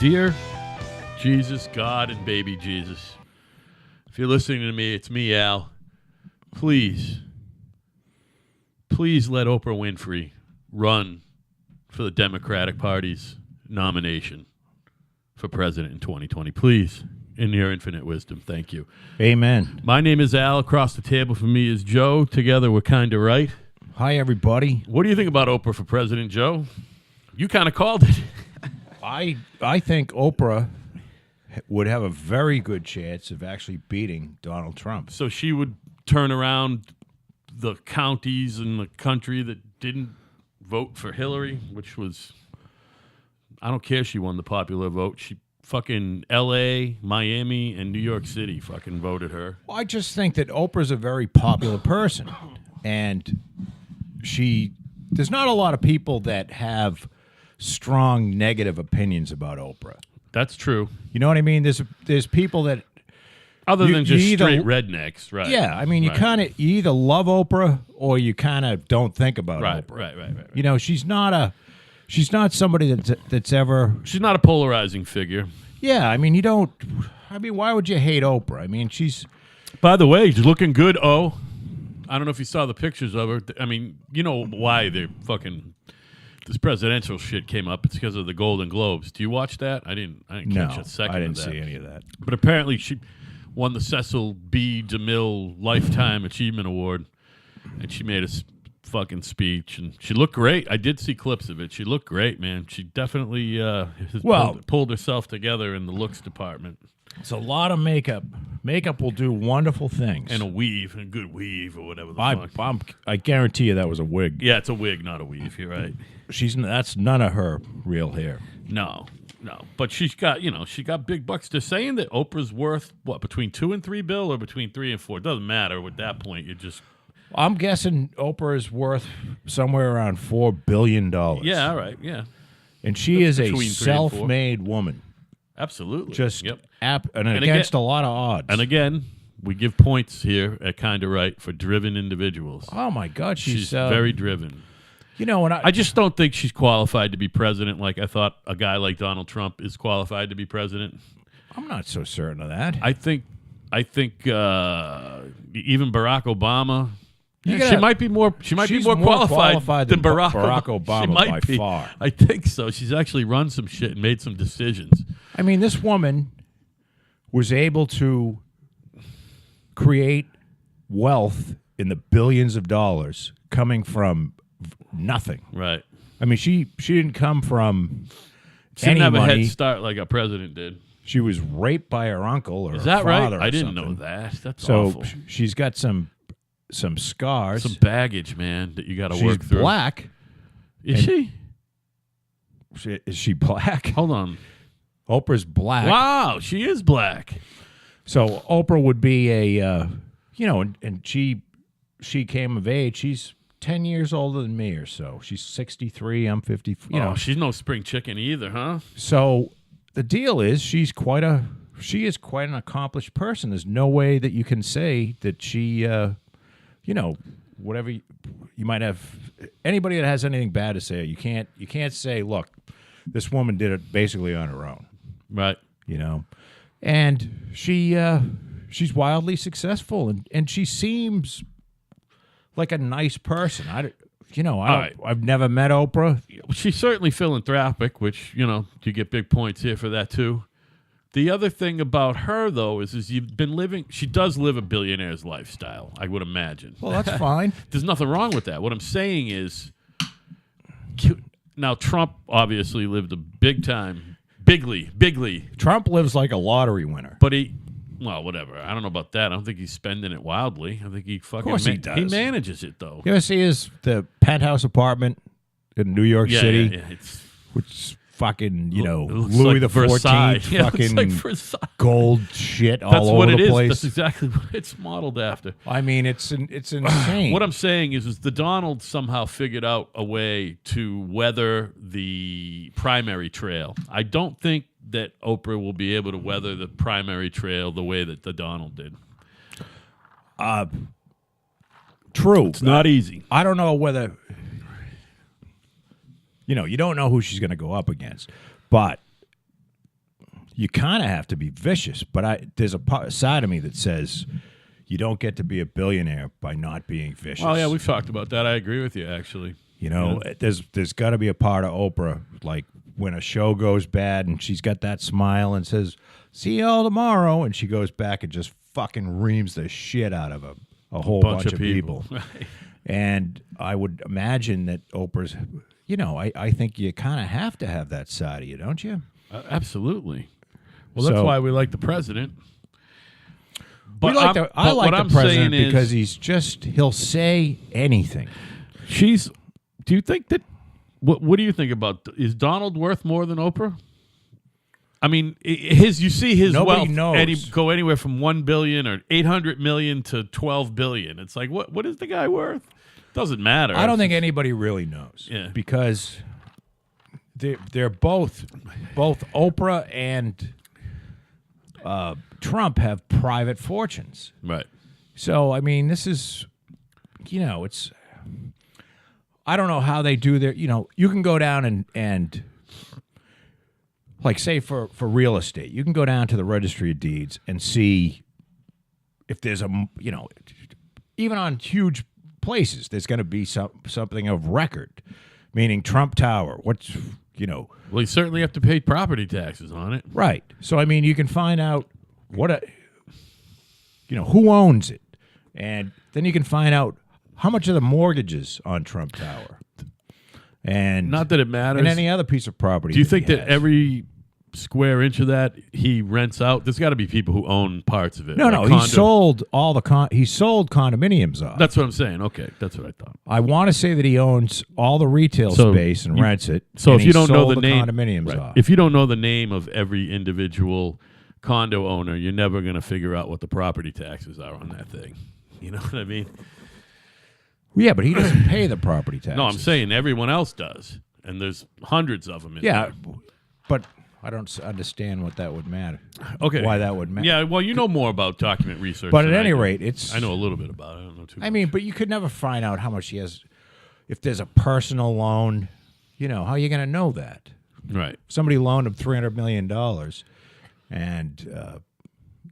Dear Jesus, God, and baby Jesus, if you're listening to me, it's me, Al. Please let Oprah Winfrey run for the Democratic Party's nomination for president in 2020. Please, in your infinite wisdom, thank you. Amen. My name is Al. Across the table from me is Joe. Together, we're kind of right. Hi, everybody. What do you think about Oprah for president, Joe? You kind of called it. I think Oprah would have a very good chance of actually beating Donald Trump. So she would turn around the counties in the country that didn't vote for Hillary, which was, I don't care if she won the popular vote. She fucking L.A., Miami, and New York City fucking voted her. Well, I just think that Oprah's a very popular person, and there's not a lot of people that have strong negative opinions about Oprah. That's true. You know what I mean? There's people that Other than just either, straight rednecks, right? Yeah, I mean, you either love Oprah or you kind of don't think about Oprah. Right. You know, she's not somebody that's ever. She's not a polarizing figure. Yeah, I mean, why would you hate Oprah? I mean, she's. By the way, she's looking good. Oh, I don't know if you saw the pictures of her. I mean, you know why they're fucking. This presidential shit came up. It's because of the Golden Globes. Do you watch that? I didn't catch a second. I didn't of that. see any of that. But apparently, she won the Cecil B. DeMille Lifetime Achievement Award, and she made a fucking speech, and she looked great. I did see clips of it. She looked great, man. She definitely pulled herself together in the looks department. It's a lot of makeup. Makeup will do wonderful things. And a good weave, or whatever the fuck. I guarantee you that was a wig. Yeah, it's a wig, not a weave. You're right. That's none of her real hair. No. But she's got big bucks. They're saying that Oprah's worth, what, between $2 and $3 billion or between 3 and 4? It doesn't matter. At that point, you're just... I'm guessing Oprah is worth somewhere around $4 billion. Yeah, all right, yeah. And she is a self-made woman. Absolutely. Just yep. And against a lot of odds. And again, we give points here at Kinda Right for driven individuals. Oh, my God. She's very driven. You know, and I just don't think she's qualified to be president like I thought a guy like Donald Trump is qualified to be president. I'm not so certain of that. I think even Barack Obama... She might be more qualified than Barack Obama by far. I think so. She's actually run some shit and made some decisions. I mean, this woman was able to create wealth in the billions of dollars coming from nothing. Right. I mean, she didn't come from she didn't have money. A head start like a president did. She was raped by her uncle or Is that her father right? I didn't something. know that. That's so awful. She's got some scars. Some baggage, man, that you got to work through. She's black. Is she? Is she black? Hold on. Oprah's black. Wow, she is black. So Oprah would be and she came of age. She's 10 years older than me or so. She's 63. I'm 50. She's no spring chicken either, huh? So the deal is she is quite an accomplished person. There's no way that you can say that she whatever you might have, anybody that has anything bad to say, you can't say, look, this woman did it basically on her own, right? And she's wildly successful, and she seems like a nice person. I've never met Oprah. She's certainly philanthropic, which you get big points here for that too. The other thing about her, though, is you've been living... She does live a billionaire's lifestyle, I would imagine. Well, that's fine. There's nothing wrong with that. What I'm saying is... Now, Trump obviously lived a bigly. Trump lives like a lottery winner. But well, whatever. I don't know about that. I don't think he's spending it wildly. I think he fucking... Of course he does. He manages it, though. You ever see the penthouse apartment in New York City? Yeah. It's... Which... Fucking, like Louis the XIV, fucking like gold shit all over the place. That's exactly what it's modeled after. I mean, it's insane. What I'm saying is the Donald somehow figured out a way to weather the primary trail. I don't think that Oprah will be able to weather the primary trail the way that the Donald did. True. It's not easy. I don't know whether... you don't know who she's going to go up against. But you kind of have to be vicious. But there's a side of me that says you don't get to be a billionaire by not being vicious. Oh yeah, we've talked about that. I agree with you, actually. You know, there's got to be a part of Oprah, like when a show goes bad and she's got that smile and says, "See y'all tomorrow," and she goes back and just fucking reams the shit out of a whole bunch of people. Right. And I would imagine that Oprah's, you know, I think you kind of have to have that side of you, don't you? Absolutely. Well, that's why we like the president. But I like the president because he'll say anything. Do you think that? What do you think about? Is Donald worth more than Oprah? I mean, you see his Nobody wealth knows. go anywhere from $1 billion or $800 million to $12 billion. It's like, what is the guy worth? Doesn't matter. I don't think anybody really knows. Yeah. Because they're both Oprah and Trump have private fortunes. Right. So I mean, this is, you know, it's. I don't know how they do their. You know, you can go down and like say for real estate, you can go down to the registry of deeds and see if there's even on huge places, there's going to be something of record, meaning Trump Tower. What's, you know. Well, you certainly have to pay property taxes on it. Right. So, I mean, you can find out who owns it. And then you can find out how much are the mortgages on Trump Tower. And not that it matters. And any other piece of property. Do you think that every square inch of that he rents out? There's got to be people who own parts of it. No, he sold all he sold condominiums off. That's what I'm saying. Okay, that's what I thought. I want to say that he owns all the retail space and rents it. So if you don't know the name, condominiums off. If you don't know the name of every individual condo owner, you're never going to figure out what the property taxes are on that thing. You know what I mean? Yeah, but he doesn't pay the property taxes. No, I'm saying everyone else does, and there's hundreds of them. Yeah, but I don't understand what that would matter. Okay, why that would matter? Yeah, well, you know more about document research. But at any rate, I know a little bit about it. I don't know too much. I mean, but you could never find out how much he has. If there's a personal loan, you know, how are you going to know that? Right. Somebody loaned him $300 million, and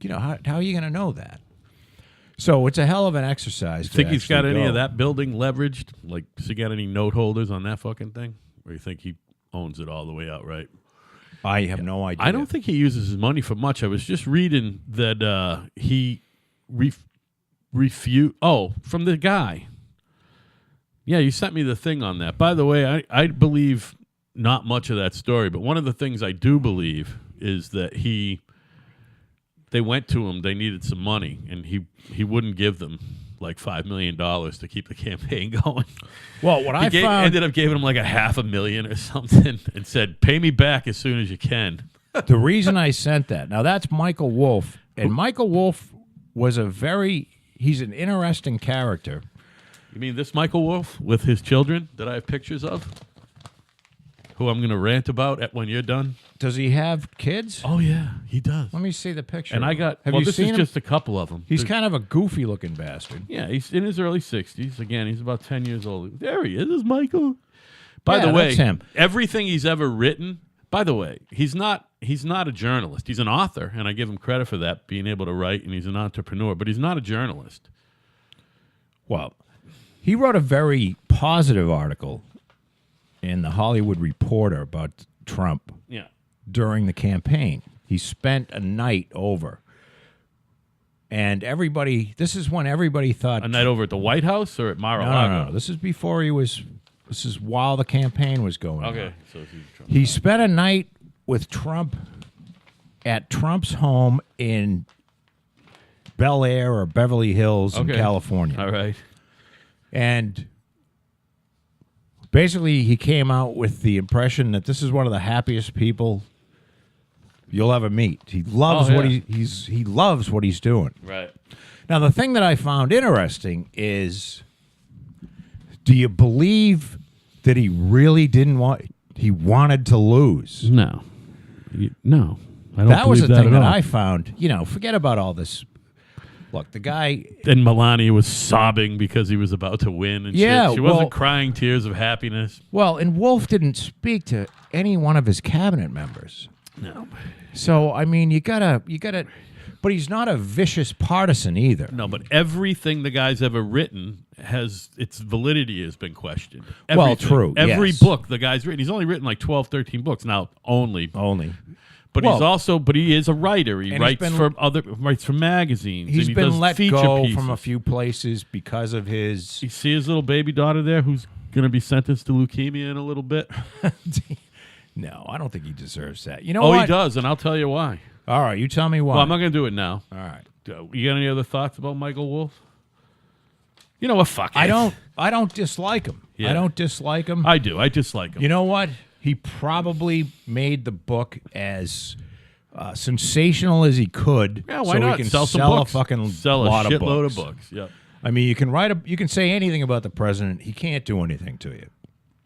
you know, how are you going to know that? So it's a hell of an exercise. Think he's got any of that building leveraged? Like, does he got any note holders on that fucking thing? Or you think he owns it all the way outright? I have no idea. I don't think he uses his money for much. I was just reading that he refused. Oh, from the guy. Yeah, you sent me the thing on that. By the way, I believe not much of that story, but one of the things I do believe is that they went to him, they needed some money, and he wouldn't give them like $5 million to keep the campaign going. Well, what ended up giving him like $500,000 or something and said, pay me back as soon as you can. The reason I sent that, now that's Michael Wolff, and Michael Wolff was he's an interesting character. You mean this Michael Wolff with his children that I have pictures of? Who I'm going to rant about when you're done? Does he have kids? Oh, yeah, he does. Let me see the picture. And I got, have you this seen is him? just a couple of them. He's kind of a goofy-looking bastard. Yeah, he's in his early 60s. Again, he's about 10 years old. There he is, Michael. By the way, that's him. Everything he's ever written, by the way, he's not a journalist. He's an author, and I give him credit for that, being able to write, and he's an entrepreneur, but he's not a journalist. Well, he wrote a very positive article in the Hollywood Reporter about Trump during the campaign. He spent a night over. And this is when everybody thought... A night over at the White House or at Mar-a-Lago? No. This is before this is while the campaign was going on. Okay. So he spent a night with Trump at Trump's home in Bel Air or Beverly Hills in California. All right. And basically, he came out with the impression that this is one of the happiest people you'll ever meet. He loves he loves what he's doing. Right. Now, the thing that I found interesting is, do you believe that he really he wanted to lose? No. No. I don't that was the believe thing that that all. I found. You know, forget about all this. Look, the guy... And Melania was sobbing because he was about to win. And shit. She wasn't crying tears of happiness. Well, and Wolff didn't speak to any one of his cabinet members. No. So I mean, you gotta. But he's not a vicious partisan either. No, but everything the guy's ever written has its validity has been questioned. Well, Everything. true. Every yes. book the guy's written, he's only written like 12, 13 books now. Only. But he is a writer. He writes for magazines. He's and he been does let feature go pieces. from a few places because of his. You see his little baby daughter there, who's going to be sentenced to leukemia in a little bit. No, I don't think he deserves that. You know what? He does, and I'll tell you why. All right, you tell me why. Well, I'm not going to do it now. All right. You got any other thoughts about Michael Wolff? You know what? Fuck it. I don't dislike him. Yeah. I don't dislike him. I do. I dislike him. You know what? He probably made the book as sensational as he could. Yeah, why so not? He can sell some sell books. a fucking sell a lot shitload of books. Yep. I mean, you can say anything about the president. He can't do anything to you.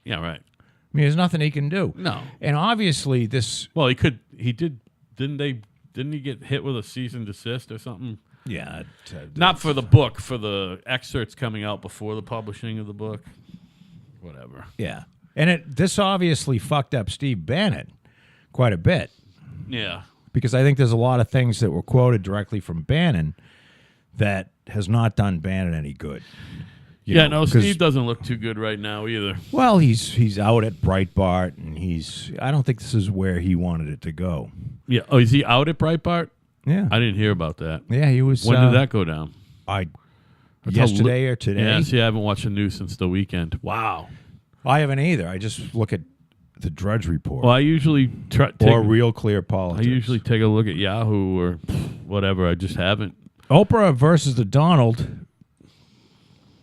Yeah, right. I mean, there's nothing he can do. No. And obviously, this. Well, he could. He did. Didn't he get hit with a cease and desist or something? Yeah. Not for the book, for the excerpts coming out before the publishing of the book. Whatever. Yeah. And this obviously fucked up Steve Bannon quite a bit. Yeah. Because I think there's a lot of things that were quoted directly from Bannon that has not done Bannon any good. Steve doesn't look too good right now either. Well, he's out at Breitbart, and I don't think this is where he wanted it to go. Yeah. Oh, is he out at Breitbart? Yeah. I didn't hear about that. Yeah, he was. When did that go down? Yesterday or today. Yeah, see, I haven't watched the news since the weekend. Wow. I haven't either. I just look at the Drudge Report. Well, I usually or Real Clear Politics. I usually take a look at Yahoo or whatever. I just haven't. Oprah versus the Donald,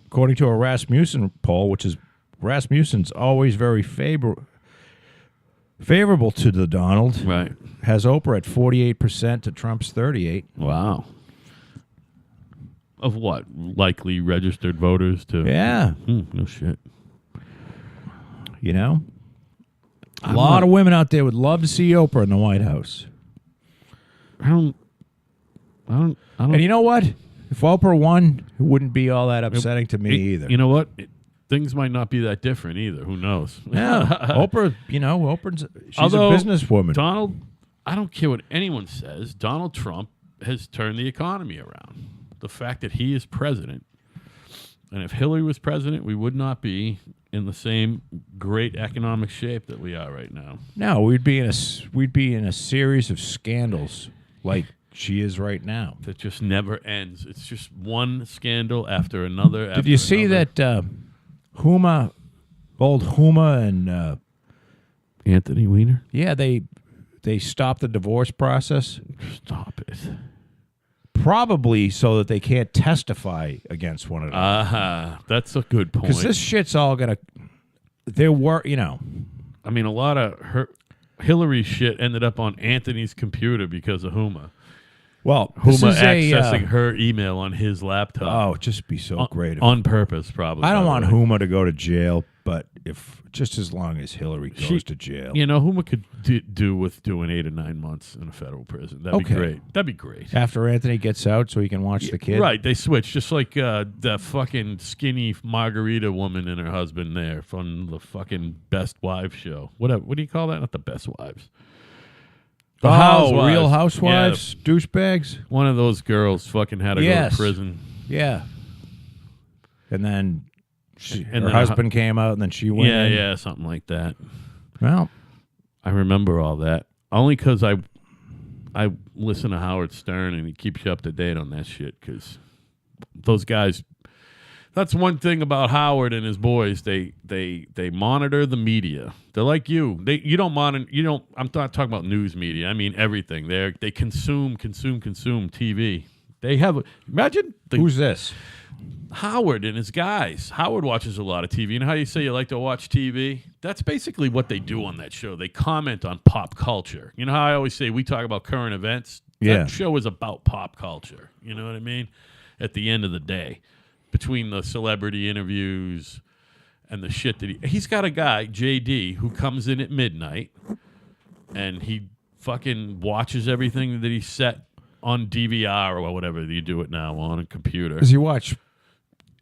according to a Rasmussen poll, which is Rasmussen's always very favorable to the Donald. Right. Has Oprah at 48% to Trump's 38%. Wow. Of what? Likely registered voters to... Yeah. No shit. You know? A lot of women out there would love to see Oprah in the White House. I don't... And you know what? If Oprah won, it wouldn't be all that upsetting to me either. You know what? Things might not be that different either. Who knows? Yeah. Oprah, she's a businesswoman. Donald, I don't care what anyone says, Donald Trump has turned the economy around. The fact that he is president, and if Hillary was president, we would not be in the same great economic shape that we are right now. No, we'd be in a series of scandals like she is right now. That just never ends. It's just one scandal after another. Did you see that Huma and Anthony Weiner? Yeah, they stopped the divorce process. Stop it. Probably so that they can't testify against one another. That's a good point. Because this shit's all gonna. There were, I mean, a lot of Hillary's shit ended up on Anthony's computer because of Huma. Well, Huma accessing her email on his laptop. Oh, it'd just be so great. On purpose, probably. I don't want Huma to go to jail, but just as long as Hillary goes to jail. Huma could do with doing 8 or 9 months in a federal prison. That'd be great. That'd be great. After Anthony gets out so he can watch the kid? Right, they switch. Just like that fucking skinny margarita woman and her husband there from the fucking Best Wives show. What do you call that? Not the Best Wives. The Housewives. Real Housewives? Yeah. Douchebags? One of those girls fucking had to go to prison. Yeah. And then her husband came out and then she went in. Yeah, something like that. Well, I remember all that. Only because I listen to Howard Stern and he keeps you up to date on that shit because those guys... That's one thing about Howard and his boys. They monitor the media. They're like you. You don't monitor. You don't. I'm not talking about news media. I mean everything. They consume TV. They have. Imagine who's this? Howard and his guys. Howard watches a lot of TV. You know how you say you like to watch TV? That's basically what they do on that show. They comment on pop culture. You know how I always say we talk about current events? Yeah. That show is about pop culture. You know what I mean? At the end of the day. Between the celebrity interviews and the shit that he's got a guy, JD, who comes in at midnight and he fucking watches everything that he set on DVR or whatever you do it now on a computer. Does he watch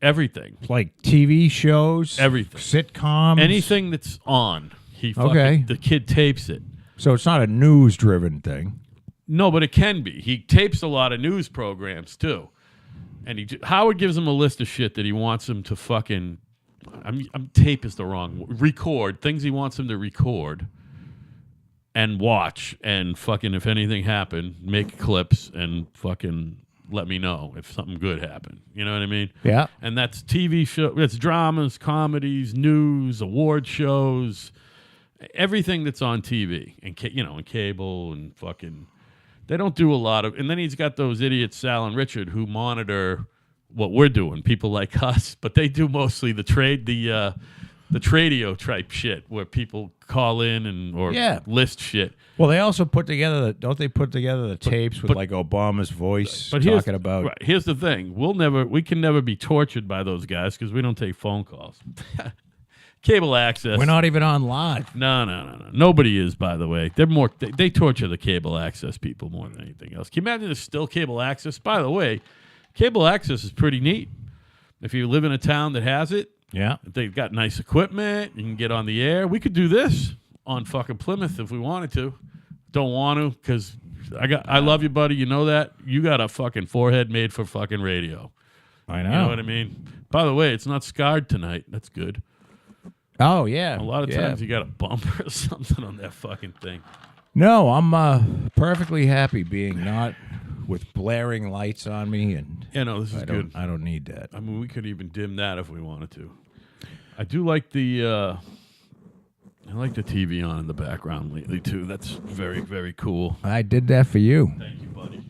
everything? Like TV shows? Everything. Sitcoms? Anything that's on. The kid tapes it. So it's not a news-driven thing. No, but it can be. He tapes a lot of news programs too, and Howard gives him a list of shit that he wants him to fucking. Tape is the wrong record things he wants him to record and watch and fucking if anything happened, make clips and fucking let me know if something good happened. You know what I mean? Yeah. And that's TV show. It's dramas, comedies, news, award shows, everything that's on TV and and cable and fucking. They don't do a lot of. And then he's got those idiots, Sal and Richard, who monitor what we're doing. People like us, but they do mostly the tradio type shit where people call in or list shit. Well, they also put together. Don't they put together the tapes with like Obama's voice talking about? Right, here's the thing: we can never be tortured by those guys because we don't take phone calls. Cable access. We're not even on live. No. Nobody is, by the way. They're more. They torture the cable access people more than anything else. Can you imagine there's still cable access? By the way, cable access is pretty neat. If you live in a town that has it, yeah, they've got nice equipment. You can get on the air. We could do this on fucking Plymouth if we wanted to. Don't want to because I love you, buddy. You know that. You got a fucking forehead made for fucking radio. I know. You know what I mean? By the way, it's not scarred tonight. That's good. Oh, yeah. A lot of times you got a bumper or something on that fucking thing. No, I'm perfectly happy being not with blaring lights on me. And this is good. I don't need that. I mean, we could even dim that if we wanted to. I do like the TV on in the background lately, too. That's very, very cool. I did that for you. Thank you, buddy.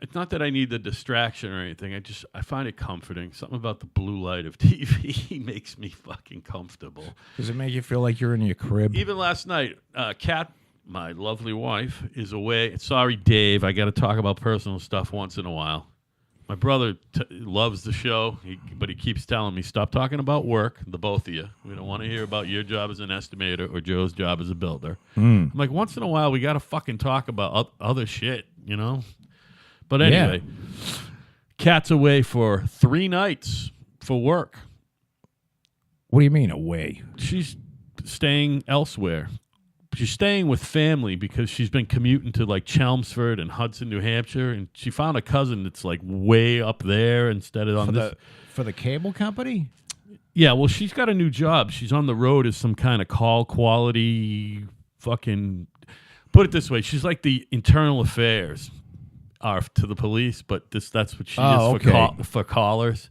It's not that I need the distraction or anything. I find it comforting. Something about the blue light of TV makes me fucking comfortable. Does it make you feel like you're in your crib? Even last night, Kat, my lovely wife, is away. Sorry, Dave. I got to talk about personal stuff once in a while. My brother loves the show, but he keeps telling me, stop talking about work, the both of you. We don't want to hear about your job as an estimator or Joe's job as a builder. I'm like, once in a while, we got to fucking talk about other shit, But anyway, Kat's away for 3 nights for work. What do you mean away? She's staying elsewhere. She's staying with family because she's been commuting to like Chelmsford and Hudson, New Hampshire, and she found a cousin that's like way up there instead of on this. For the cable company? Yeah, well, she's got a new job. She's on the road as some kind of call quality fucking. Put it this way, she's like the internal affairs are to the police, but that's what she is for callers.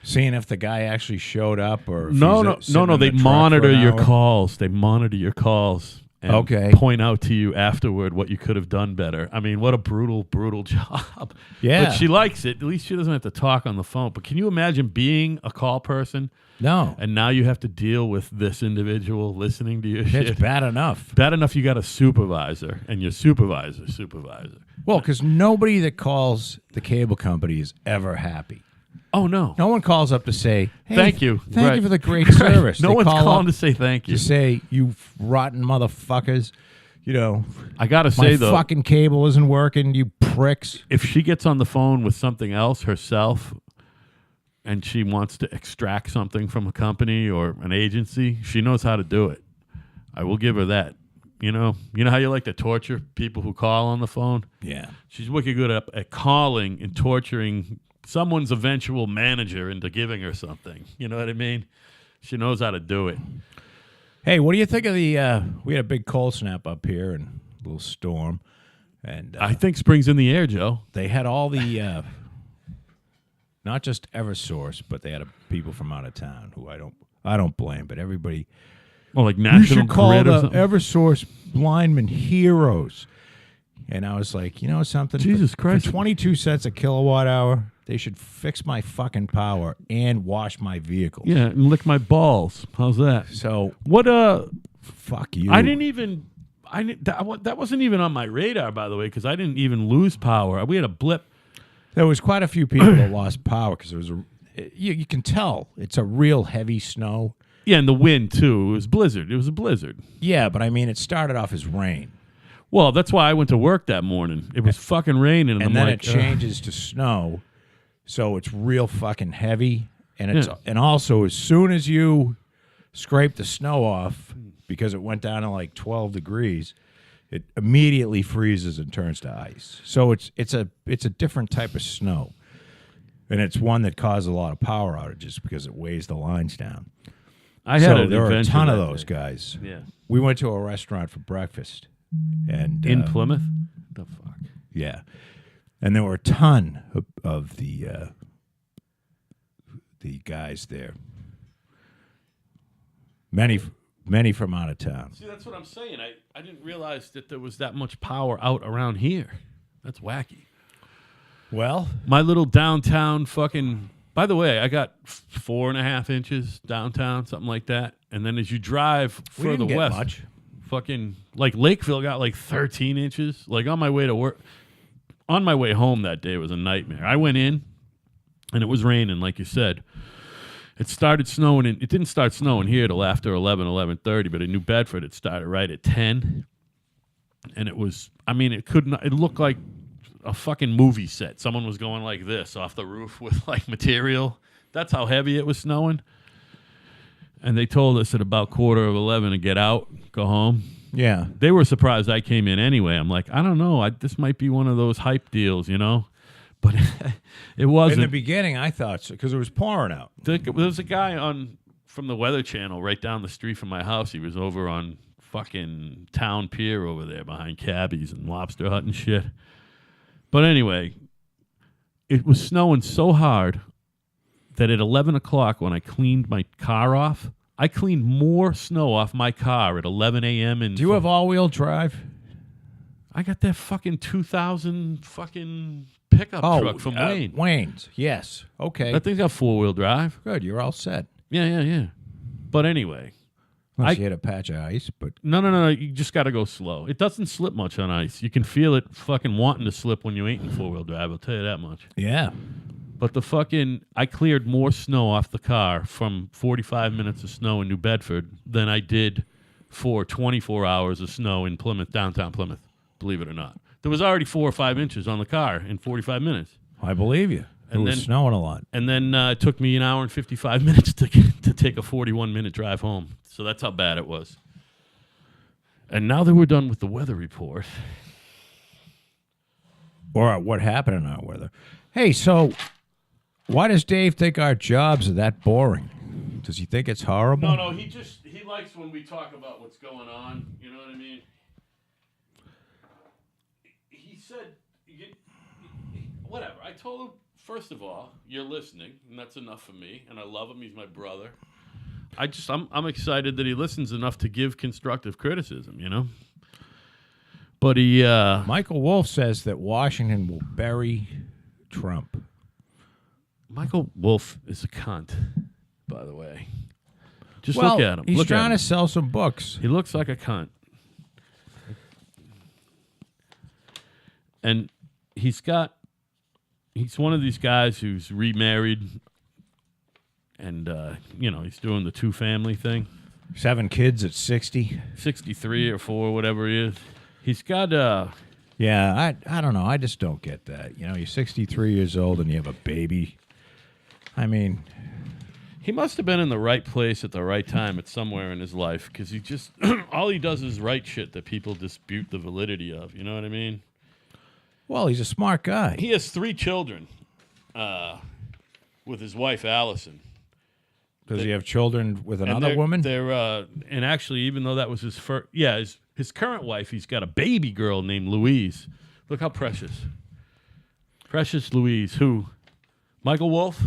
Seeing if the guy actually showed up or if no. They monitor your calls. They monitor your calls and point out to you afterward what you could have done better. I mean, what a brutal job. Yeah, but she likes it. At least she doesn't have to talk on the phone. But can you imagine being a call person? No. And now you have to deal with this individual listening to your shit. It's bad enough. Bad enough you got a supervisor and your supervisor. Well, because nobody that calls the cable company is ever happy. Oh, no. No one calls up to say, hey, thank you. Thank you for the great service. No one's calling to say thank you. To say, you rotten motherfuckers, I got to say, though. My fucking cable isn't working, you pricks. If she gets on the phone with something else herself and she wants to extract something from a company or an agency, she knows how to do it. I will give her that. You know how you like to torture people who call on the phone? Yeah. She's wicked good at calling and torturing someone's eventual manager into giving her something. You know what I mean? She knows how to do it. Hey, what do you think of we had a big cold snap up here and a little storm. And I think spring's in the air, Joe. They had all the, not just Eversource, but they had people from out of town who I don't blame, but everybody. Well, like National Grid. You should call the Eversource linemen heroes. And I was like, something? Jesus Christ. For 22 cents a kilowatt hour, they should fix my fucking power and wash my vehicles. Yeah, and lick my balls. How's that? So what? Fuck you. That wasn't even on my radar, by the way, because I didn't even lose power. We had a blip. There was quite a few people that lost power because you can tell it's a real heavy snow. Yeah, and the wind too. It was blizzard. It was a blizzard. Yeah, but I mean, it started off as rain. Well, that's why I went to work that morning. It was fucking raining, and then it changes to snow, so it's real fucking heavy. And it's and also as soon as you scrape the snow off because it went down to like 12 degrees, it immediately freezes and turns to ice. So it's a different type of snow. And it's one that causes a lot of power outages because it weighs the lines down. There were a ton of those guys. Yeah. We went to a restaurant for breakfast. And in Plymouth? The fuck? Yeah. And there were a ton of the guys there. Many from out of town. See, that's what I'm saying. I didn't realize that there was that much power out around here. That's wacky. Well, my little downtown fucking... By the way, I got 4.5 inches downtown, something like that. And then as you drive further west... much. Fucking... Like, Lakeville got like 13 inches. Like, on my way to work... On my way home that day was a nightmare. I went in, and it was raining, like you said. It started snowing. It didn't start snowing here till after 11:30, but in New Bedford, it started right at 10. And it was... I mean, it looked like a fucking movie set. Someone was going like this off the roof with like material. That's how heavy it was snowing. And they told us at about 11:15 to get out, go home. Yeah. They were surprised I came in anyway. I'm like, I don't know. This might be one of those hype deals, you know? But it wasn't. In the beginning, I thought so, because it was pouring out. There was a guy from the Weather Channel right down the street from my house. He was over on fucking Town Pier over there behind Cabby's and Lobster Hut and shit. But anyway, it was snowing so hard that at 11 o'clock when I cleaned my car off, I cleaned more snow off my car at 11 a.m. Do you have all-wheel drive? I got that fucking 2000 fucking pickup truck from Wayne. Wayne's, yes. Okay. That thing's got 4-wheel drive. Good, you're all set. Yeah. But anyway. Unless you hit a patch of ice, but... No. You just got to go slow. It doesn't slip much on ice. You can feel it fucking wanting to slip when you ain't in 4-wheel drive. I'll tell you that much. Yeah. But I cleared more snow off the car from 45 minutes of snow in New Bedford than I did for 24 hours of snow in Plymouth, downtown Plymouth, believe it or not. There was already 4 or 5 inches on the car in 45 minutes. I believe you. It was snowing a lot. And then it took me an hour and 55 minutes to take a 41-minute drive home. So that's how bad it was. And now that we're done with the weather report. Or what happened in our weather. Hey, so why does Dave think our jobs are that boring? Does he think it's horrible? No, he likes when we talk about what's going on. You know what I mean? He said, whatever. I told him, first of all, you're listening, and that's enough for me, and I love him. He's my brother. I'm excited that he listens enough to give constructive criticism, you know? But Michael Wolff says that Washington will bury Trump. Michael Wolff is a cunt, by the way. Just look at him. He's trying to sell some books. He looks like a cunt. And he's one of these guys who's remarried and, he's doing the 2-family thing. 7 kids at 60. 63 or 4, whatever he is. He's got... Yeah, I don't know. I just don't get that. You know, you're 63 years old and you have a baby. I mean... He must have been in the right place at the right time at somewhere in his life, because he just... all he does is write shit that people dispute the validity of. You know what I mean? Well, he's a smart guy. He has 3 children with his wife, Allison. Does he have children with another woman? And actually, even though that was his first... Yeah, his current wife, he's got a baby girl named Louise. Look how precious. Precious Louise, who? Michael Wolff?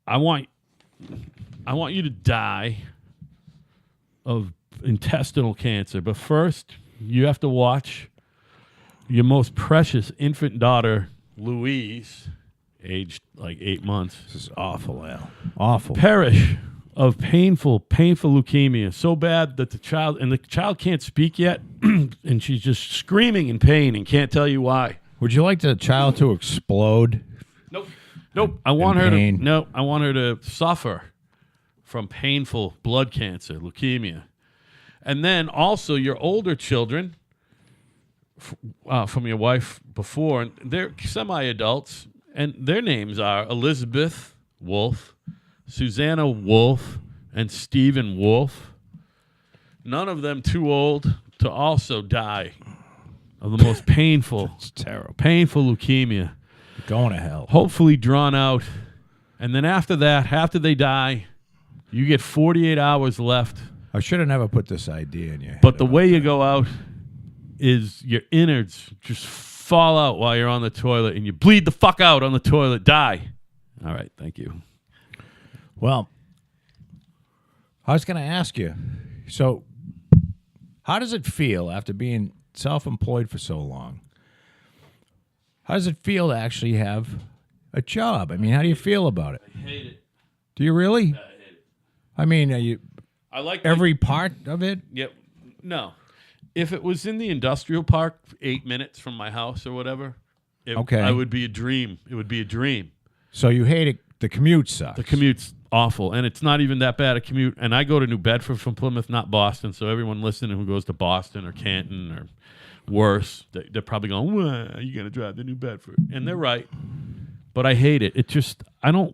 I want you to die of intestinal cancer. But first, you have to watch your most precious infant daughter, Louise, aged like 8 months. This is awful, Al. Awful. Perish of painful leukemia. So bad that the child can't speak yet, and she's just screaming in pain and can't tell you why. Would you like the child to explode? Nope. I want her to suffer from painful blood cancer, leukemia. And then also your older children from your wife before, and they're semi-adults, and their names are Elizabeth Wolff, Susanna Wolf, and Stephen Wolf. None of them too old to also die of the most painful, It's terrible. painful leukemia. Going to hell. Hopefully drawn out. And then after that, after they die, you get 48 hours left. I should have never put this idea in your head. But the way you go out is your innards just fall out while you're on the toilet and you bleed the fuck out on the toilet, die. All right, thank you. Well, I was going to ask you, so how does it feel after being self-employed for so long? How does it feel to actually have a job? I mean, how do you feel about it? I hate it. Do you really? I hate it. I mean, are you I like every part of it? Yep. No. If it was in the industrial park, 8 minutes from my house or whatever, I would be a dream. It would be a dream. So you hate it. The commute sucks. The commute's awful, and it's not even that bad a commute. And I go to New Bedford from Plymouth, not Boston. So everyone listening who goes to Boston or Canton or worse, they're probably going, "Why are you going to drive to New Bedford?" And they're right. But I hate it. I'm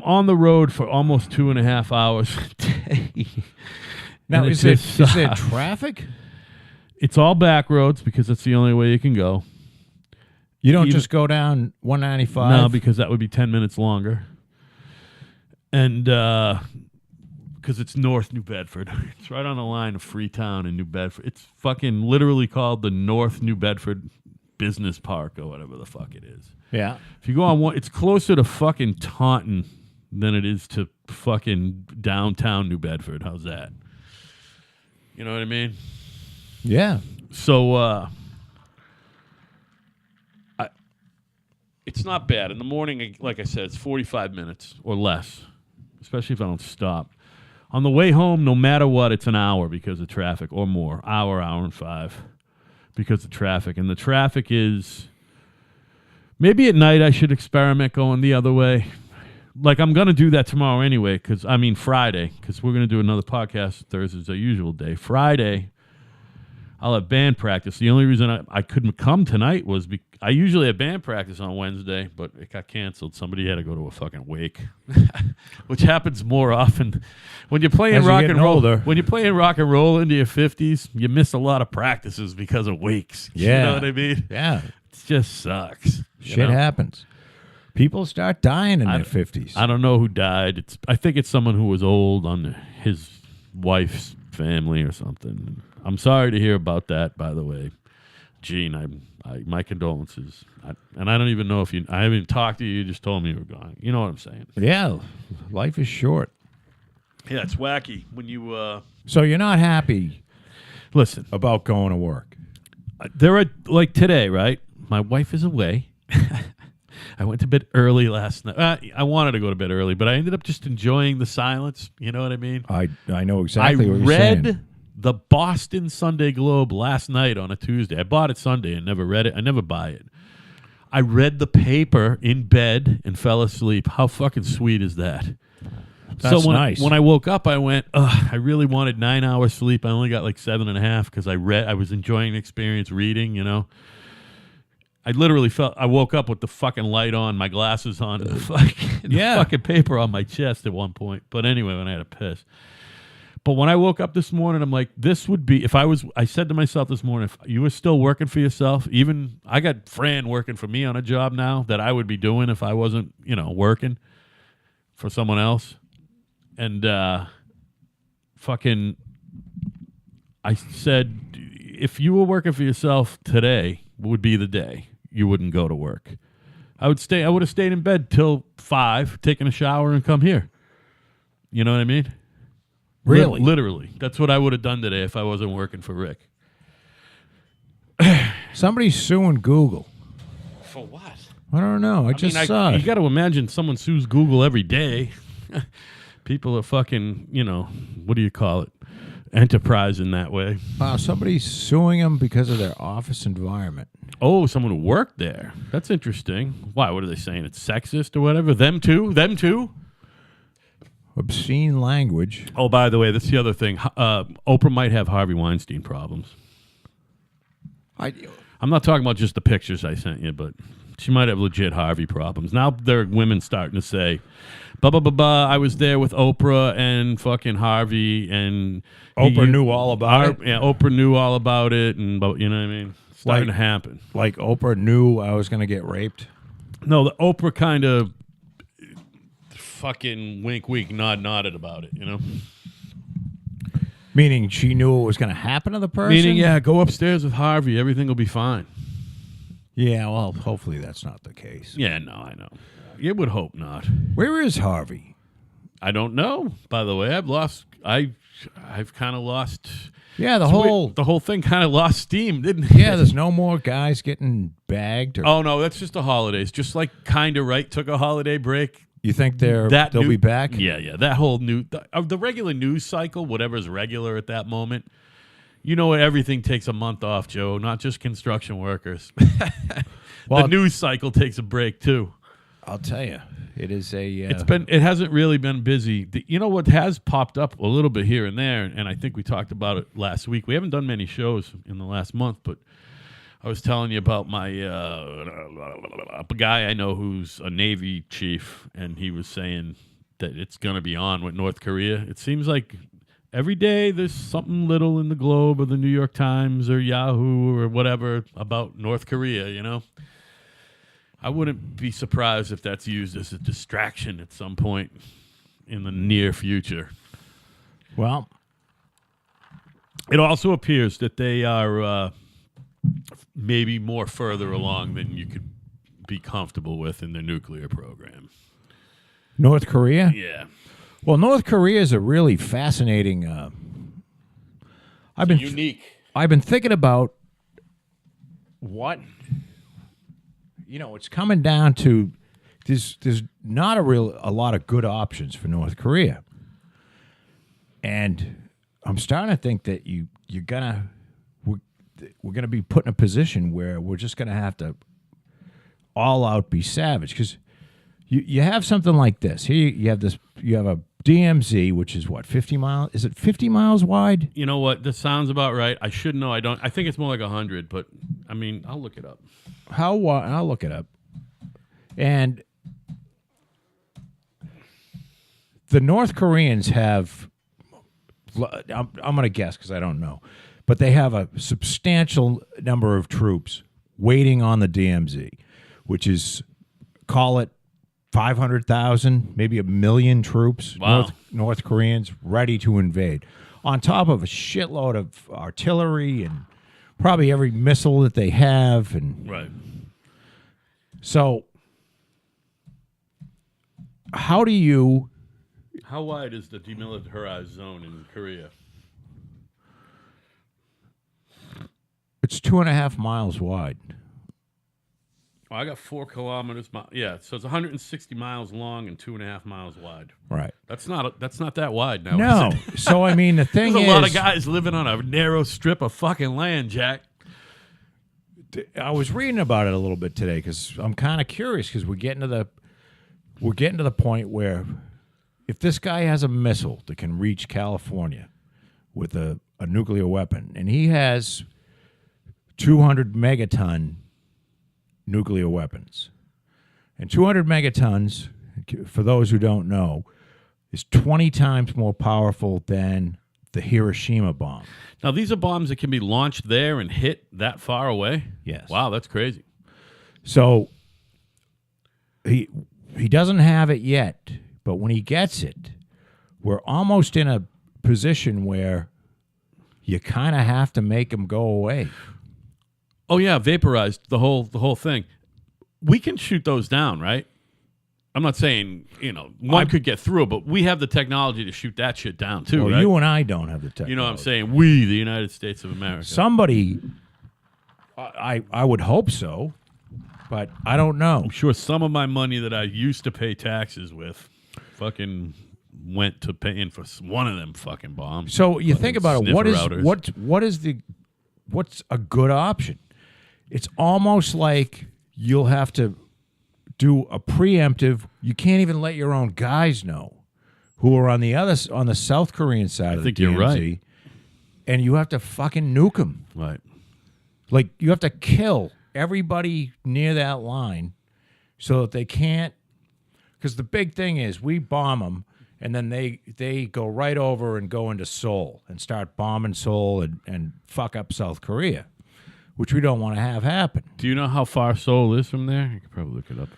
on the road for almost 2.5 hours a day. Now, is there traffic? It's all back roads because that's the only way you can go. You don't just go down 195? No, because that would be 10 minutes longer. And because it's North New Bedford. It's right on the line of Freetown and New Bedford. It's fucking literally called the North New Bedford Business Park or whatever the fuck it is. Yeah. If you go on one, it's closer to fucking Taunton than it is to fucking downtown New Bedford. How's that? You know what I mean? Yeah. So, it's not bad. In the morning, like I said, it's 45 minutes or less, especially if I don't stop. On the way home, no matter what, it's an hour because of traffic or more. Hour and 5 because of traffic. And the traffic is... Maybe at night I should experiment going the other way. Like, I'm going to do that tomorrow anyway, Friday, because we're going to do another podcast. Thursday's our usual day. Friday, I'll have band practice. The only reason I couldn't come tonight was I usually have band practice on Wednesday, but it got canceled. Somebody had to go to a fucking wake, which happens more often. When you're playing rock and roll, when you're playing rock and roll into your 50s, you miss a lot of practices because of wakes. Yeah. You know what I mean? Yeah. It just sucks. Shit happens. People start dying in their 50s. I don't know who died. I think it's someone who was old on his wife's family or something. I'm sorry to hear about that, by the way. Gene, my condolences. And I don't even know if I haven't talked to you. You just told me you were gone. You know what I'm saying? Yeah. Life is short. Yeah, it's wacky when you... So you're not happy Listen. about going to work? There are, like today, right? My wife is away. I went to bed early last night. I wanted to go to bed early, but I ended up just enjoying the silence. You know what I mean? I know exactly what you're saying. I read the Boston Sunday Globe last night on a Tuesday. I bought it Sunday and never read it. I never buy it. I read the paper in bed and fell asleep. How fucking sweet is that? That's nice. When I woke up, I went, I really wanted 9 hours sleep. I only got like 7.5 because I was enjoying the experience reading, you know. I literally I woke up with the fucking light on, my glasses on, and the fucking paper on my chest at one point. But anyway, when I had a piss. But when I woke up this morning, I'm like, this would be, I said to myself this morning, if you were still working for yourself, I got Fran working for me on a job now that I would be doing if I wasn't, working for someone else. And I said, if you were working for yourself today, would be the day you wouldn't go to work. I would have stayed in bed till 5, taking a shower and come here. You know what I mean? Really? Literally. That's what I would have done today if I wasn't working for Rick. Somebody's suing Google. For what? I don't know. I just saw it. You got to imagine someone sues Google every day. People are fucking, what do you call it? Enterprise in that way. Wow, somebody's suing them because of their office environment. Oh, someone who worked there. That's interesting. Why? What are they saying? It's sexist or whatever? Them too? Obscene language. Oh, by the way, that's the other thing. Oprah might have Harvey Weinstein problems. I'm not talking about just the pictures I sent you, but She might have legit Harvey problems. Now there are women starting to say, I was there with Oprah and fucking Harvey, and Oprah knew all about it. Yeah, Oprah knew all about it, and you know what I mean? It's starting to happen. Like Oprah knew I was going to get raped? No, the Oprah kind of fucking wink, nodded about it, you know? Meaning she knew what was going to happen to the person? Meaning, yeah, go upstairs with Harvey. Everything will be fine. Yeah, well, hopefully that's not the case. Yeah, no, I know. You would hope not. Where is Harvey? I don't know, by the way. I've kind of lost... Yeah, the whole thing kind of lost steam, didn't it? Yeah, there's no more guys getting bagged. Oh, no, that's just the holidays. Just like Kind of Right took a holiday break. You think they'll be back? Yeah. That whole the regular news cycle, whatever's regular at that moment. You know what? Everything takes a month off, Joe. Not just construction workers. Well, the news cycle takes a break too. I'll tell you, it is a. It hasn't really been busy. You know what has popped up a little bit here and there, and I think we talked about it last week. We haven't done many shows in the last month, but I was telling you about my a guy I know who's a Navy chief, and he was saying that it's going to be on with North Korea. It seems like every day there's something little in the Globe or the New York Times or Yahoo or whatever about North Korea, you know? I wouldn't be surprised if that's used as a distraction at some point in the near future. Well, it also appears that they are maybe more further along than you could be comfortable with in their nuclear program. North Korea? Yeah. Well, North Korea is a really fascinating. Unique. I've been thinking about what. You know, it's coming down to there's not a lot of good options for North Korea, and I'm starting to think that we're gonna be put in a position where we're just gonna have to all out be savage, because you have something like this. Here you have a DMZ, which is what, 50 miles? Is it 50 miles wide? You know what? This sounds about right. I should know. I don't. I think it's more like 100, but I mean, I'll look it up. I'll look it up. And the North Koreans have, I'm going to guess because I don't know, but they have a substantial number of troops waiting on the DMZ, which is, call it 500,000, maybe 1 million troops, wow. North Koreans ready to invade, on top of a shitload of artillery and probably every missile that they have. And right. So how wide is the demilitarized zone in Korea? It's 2.5 miles wide. Well, I got 4 kilometers. Yeah, so it's 160 miles long and 2.5 miles wide. Right. That's not that wide now. No. So I mean, the thing There's is, a lot of guys living on a narrow strip of fucking land, Jack. I was reading about it a little bit today because I'm kind of curious, because we're getting to the point where if this guy has a missile that can reach California with a nuclear weapon, and he has 200 megaton nuclear weapons, and 200 megatons, for those who don't know, is 20 times more powerful than the Hiroshima bomb. Now, these are bombs that can be launched there and hit that far away? Yes. Wow, that's crazy. So he doesn't have it yet, but when he gets it, we're almost in a position where you kind of have to make him go away. Oh yeah, vaporized the whole thing. We can shoot those down, right? I'm not saying, one could get through, but we have the technology to shoot that shit down too, well, right? You and I don't have the technology. You know what I'm saying? We, the United States of America. Somebody, I would hope so, but I don't know. I'm sure some of my money that I used to pay taxes with fucking went to paying for one of them fucking bombs. So you think about it, routers. what's a good option? It's almost like you'll have to do a preemptive. You can't even let your own guys know who are on the South Korean side of the DMZ. You're right. And you have to fucking nuke them. Right. Like, you have to kill everybody near that line so that they can't. Because the big thing is we bomb them, and then they go right over and go into Seoul and start bombing Seoul and fuck up South Korea, which we don't want to have happen. Do you know how far Seoul is from there? You could probably look it up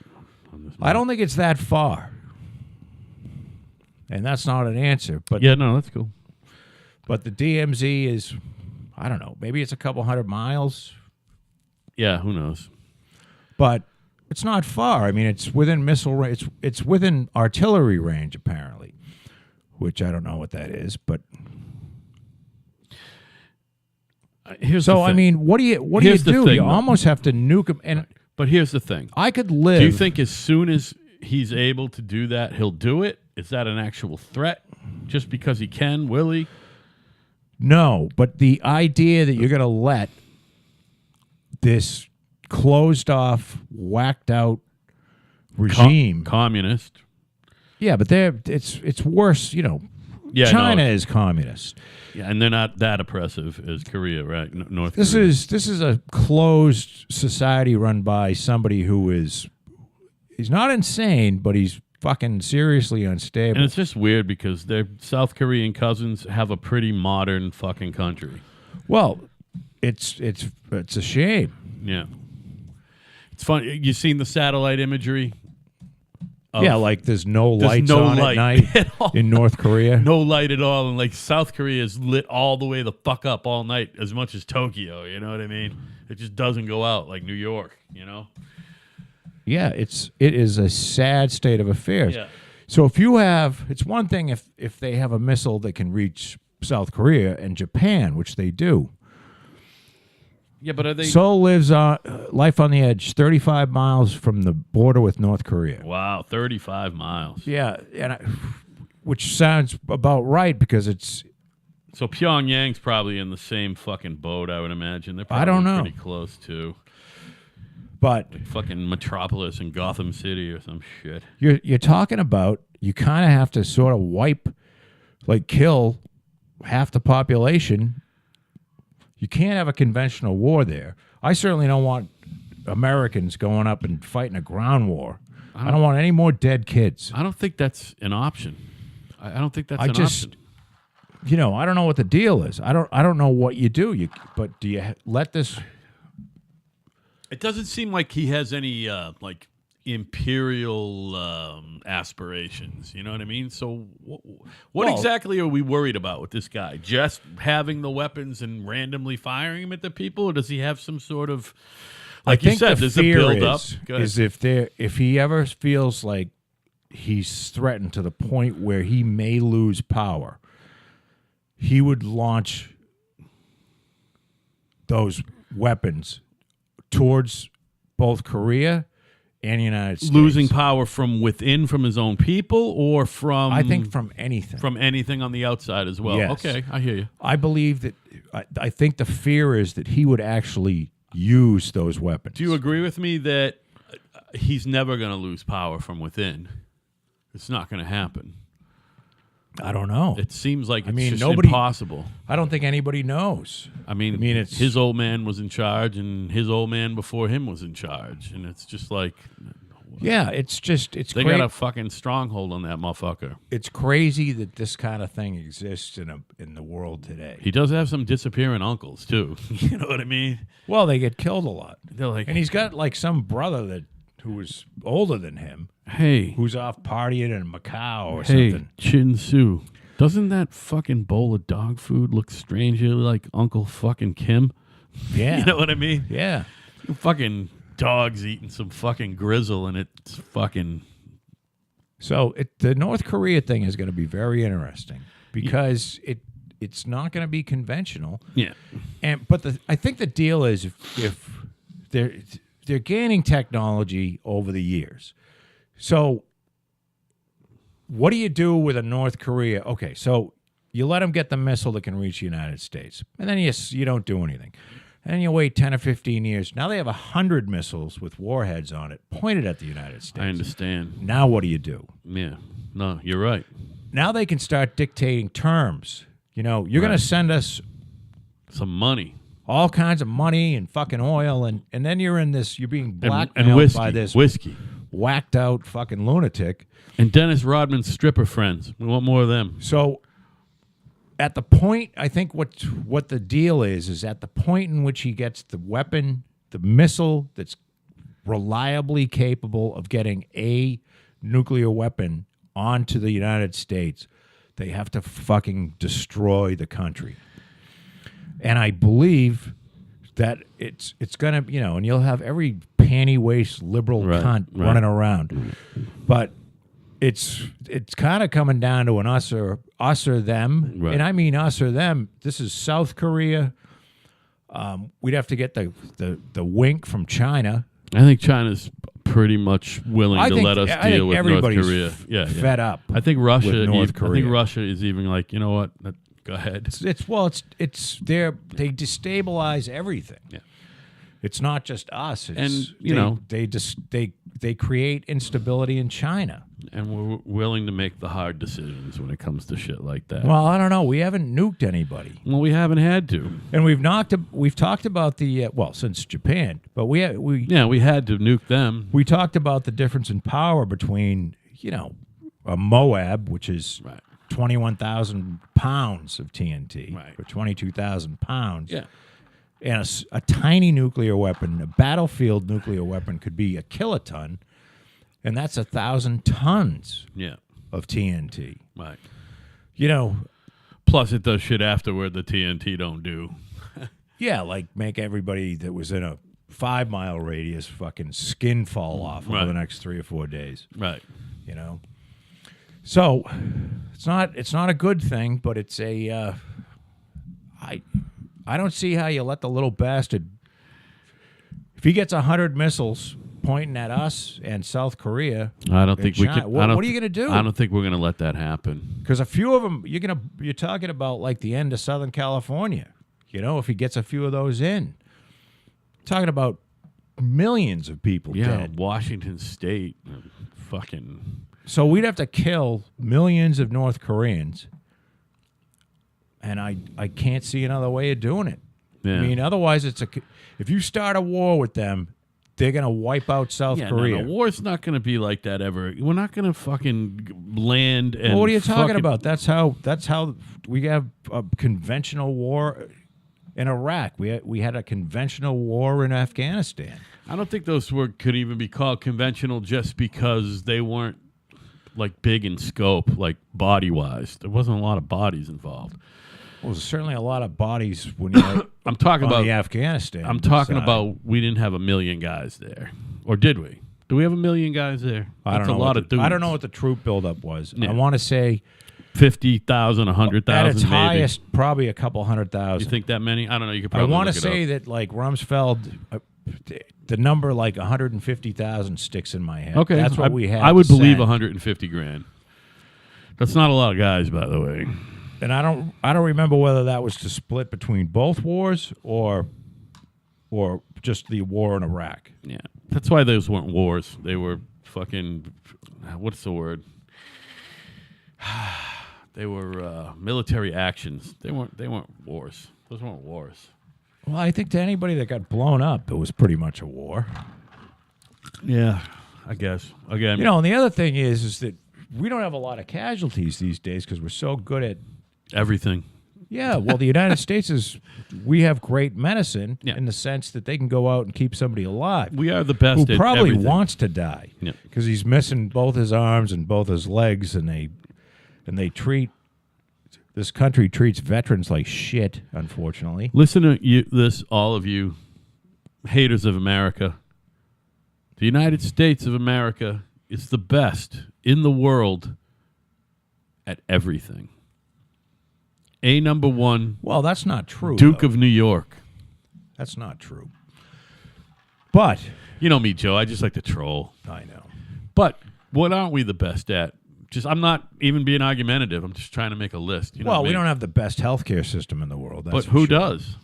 on this map. I don't think it's that far. And that's not an answer. But Yeah, no, that's cool. But the DMZ is, I don't know, maybe it's a couple 100 miles. Yeah, who knows? But it's not far. I mean, it's within missile range. It's within artillery range, apparently, which I don't know what that is. But Here's so the thing. I mean, what do you Here's the do? thing, You though. almost have to nuke them. And But here's the thing. I could live. Do you think as soon as he's able to do that, he'll do it? Is that an actual threat? Just because he can, will he? No, but the idea that you're going to let this closed off, whacked out regime. Communist. Yeah, but it's worse, you know. Yeah, China no. is communist. Yeah, and they're not that oppressive as Korea, right? North This Korea. is a closed society run by somebody who he's not insane, but he's fucking seriously unstable. And it's just weird because their South Korean cousins have a pretty modern fucking country. Well, it's a shame. Yeah. It's funny. You seen the satellite imagery? Yeah, like there's no lights no on light at night at all. in North Korea. No light at all. And like South Korea is lit all the way the fuck up all night as much as Tokyo. You know what I mean? It just doesn't go out like New York, you know? Yeah, it is a sad state of affairs. Yeah. So it's one thing if they have a missile that can reach South Korea and Japan, which they do. Yeah, but are they... Seoul lives on life on the edge, 35 miles from the border with North Korea. Wow, 35 miles. Yeah, which sounds about right because it's. So Pyongyang's probably in the same fucking boat, I would imagine. They're probably I don't know. pretty close to But fucking Metropolis in Gotham City or some shit. you're talking about you kind of have to sort of kill half the population. You can't have a conventional war there. I certainly don't want Americans going up and fighting a ground war. I don't want any more dead kids. I don't think that's an option. I don't think that's an option. You know, I don't know what the deal is. I don't know what you do. But do you let this? It doesn't seem like he has any imperial aspirations. You know what I mean? So what exactly are we worried about with this guy? Just having the weapons and randomly firing them at the people, or does he have some sort of, like you said, there's a build up? Is if he ever feels like he's threatened to the point where he may lose power, he would launch those weapons towards both Korea and the United States. Losing power from within, from his own people, or from... I think from anything. From anything on the outside as well. Yes. Okay, I hear you. I believe that... I think the fear is that he would actually use those weapons. Do you agree with me that he's never going to lose power from within? It's not going to happen. I don't know. It seems like it's just nobody, impossible. I don't think anybody knows. I mean, it's his old man was in charge, and his old man before him was in charge, and it's just like, yeah, it's they got a fucking stronghold on that motherfucker. It's crazy that this kind of thing exists in the world today. He does have some disappearing uncles too. You know what I mean? Well, they get killed a lot. They're like, and he's got like some brother who was older than him. Hey, who's off partying in Macau or hey, something. Chin Su, doesn't that fucking bowl of dog food look strangely like Uncle fucking Kim? Yeah. You know what I mean? Yeah. Fucking dogs eating some fucking grizzle, and it's fucking... So the North Korea thing is going to be very interesting because it's not going to be conventional. Yeah. But I think the deal is if they're gaining technology over the years. So what do you do with a North Korea? Okay, so you let them get the missile that can reach the United States, and then you don't do anything. And then you wait 10 or 15 years. Now they have 100 missiles with warheads on it pointed at the United States. I understand. Now what do you do? Yeah. No, you're right. Now they can start dictating terms. You know, you're going to send us some money. all kinds of money and fucking oil, and then you're being blackmailed and whiskey, by this whiskey. whacked out fucking lunatic. And Dennis Rodman's stripper friends. We want more of them. So at the point, I think what the deal is at the point in which he gets the weapon, the missile that's reliably capable of getting a nuclear weapon onto the United States, they have to fucking destroy the country. And I believe that it's gonna, and you'll have every panty waist liberal cunt running around, but it's kind of coming down to an us or them, and I mean us or them. This is South Korea. We'd have to get the wink from China. I think China's pretty much willing to let us deal with North Korea. Fed up. I think Russia. With North Korea. I think Russia is even like, you know what? Go ahead. They destabilize everything. Yeah. It's not just us. They create instability in China. And we're willing to make the hard decisions when it comes to shit like that. Well, I don't know. We haven't nuked anybody. Well, we haven't had to. And we've talked about the since Japan, but we had to nuke them. We talked about the difference in power between, a Moab, which is 21,000 pounds of TNT, or 22,000 pounds. Yeah. And a tiny nuclear weapon, a battlefield nuclear weapon, could be a kiloton, and that's 1,000 tons of TNT. Right. Plus it does shit afterward the TNT don't do. Yeah, like make everybody that was in a 5-mile radius fucking skin fall off over the next 3 or 4 days. Right. So it's not a good thing, but it's a I don't see how you let the little bastard, if he gets 100 missiles pointing at us and South Korea. I don't think we can. What are you going to do? I don't think we're going to let that happen. Because a few of them, you're talking about like the end of Southern California. If he gets a few of those in, talking about millions of people dead. Washington State, fucking. So we'd have to kill millions of North Koreans. And I can't see another way of doing it. Yeah. I mean, otherwise, if you start a war with them, they're going to wipe out South Korea. No, war's not going to be like that ever. We're not going to fucking land and. Well, what are you talking about? That's how we have a conventional war in Iraq. We had a conventional war in Afghanistan. I don't think those could even be called conventional just because they weren't like big in scope, like body wise. There wasn't a lot of bodies involved. Well, there's certainly a lot of bodies when you're I'm talking about the Afghanistan. I'm talking about we didn't have 1 million guys there, or did we? Do we have 1 million guys there? That's a lot of dudes. I don't know what the troop buildup was. Yeah. I want to say 50,000, 100,000. At its maybe. highest, probably a couple 100,000. You think that many? I don't know. You could probably. I want to say that like Rumsfeld, the number like 150,000 sticks in my head. Okay, that's what we had. I would believe send. 150 grand. That's not a lot of guys, by the way. And I don't remember whether that was to split between both wars or just the war in Iraq. Yeah, that's why those weren't wars. They were fucking. What's the word? They were military actions. They weren't wars. Those weren't wars. Well, I think to anybody that got blown up, it was pretty much a war. Yeah, I guess. Again, and the other thing is that we don't have a lot of casualties these days because we're so good at everything. Yeah, well, the United States we have great medicine in the sense that they can go out and keep somebody alive. We are the best who at probably everything. Wants to die because he's missing both his arms and both his legs, and they treat this country treats veterans like shit, unfortunately. Listen to all of you haters of America. The United States of America is the best in the world at everything. Number one. Well, that's not true. Duke of New York. That's not true. But you know me, Joe. I just like to troll. I know. But what aren't we the best at? I'm not even being argumentative. I'm just trying to make a list. You know well, we don't have the best healthcare system in the world. But who does?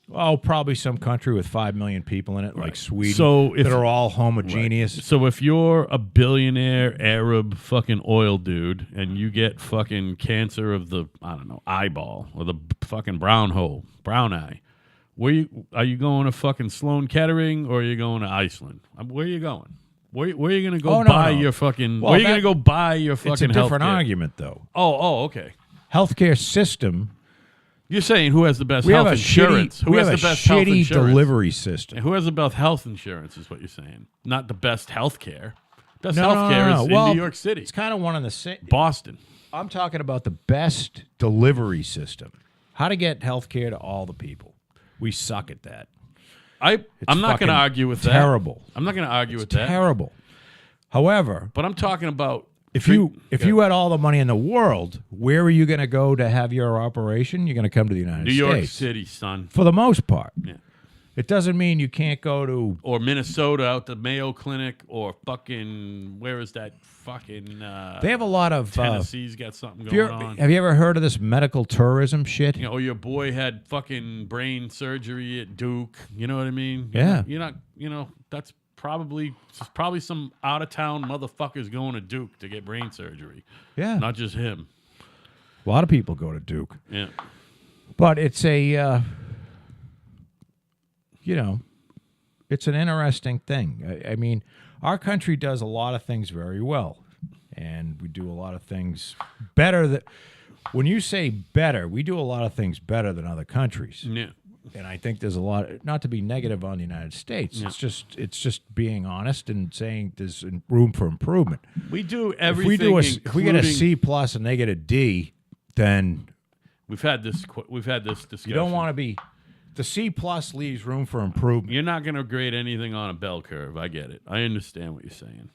Oh, probably some country with 5 million people in it, like Sweden, that are all homogeneous. Right. So if you're a billionaire Arab fucking oil dude and you get fucking cancer of the, eyeball or the fucking brown eye, Are you going to fucking Sloan Kettering or are you going to Iceland? Where are you going? Where are you going to go buy your fucking? Well, where are you going to go buy your fucking? It's a different healthcare? argument, though. Oh, okay. Healthcare system. You're saying who has the best health insurance? Who has the best health shitty insurance? delivery system? And who has the best health insurance is what you're saying. Not the best health care. Best No, health care no. is Well, in New York City. It's kind of one of the same. Boston. I'm talking about the best delivery system. How to get health care to all the people. We suck at that. I'm not going to argue with that. Terrible. I'm not going to argue with that. Terrible. However, But I'm talking about if you had all the money in the world, where are you going to go to have your operation? You're going to come to the United New States. York City, son. For the most part. Yeah. It doesn't mean you can't go to Or Minnesota out the Mayo Clinic or fucking, where is that fucking, they have a lot of Tennessee's got something going on. Have you ever heard of this medical tourism shit? You know, your boy had fucking brain surgery at Duke. You know what I mean? Yeah. You're not, that's probably some out of town motherfuckers going to Duke to get brain surgery. Yeah. Not just him. A lot of people go to Duke. Yeah. But it's a it's an interesting thing. I mean, our country does a lot of things very well, and we do a lot of things better. When you say better, we do a lot of things better than other countries. Yeah. And I think there's a lot. Not to be negative on the United States, Yeah. it's just being honest and saying there's room for improvement. We do everything. If we get a C plus and they get a D, then we've had this discussion. you don't want to be. The C plus leaves room for improvement. You're not going to grade anything on a bell curve. I get it. I understand what you're saying.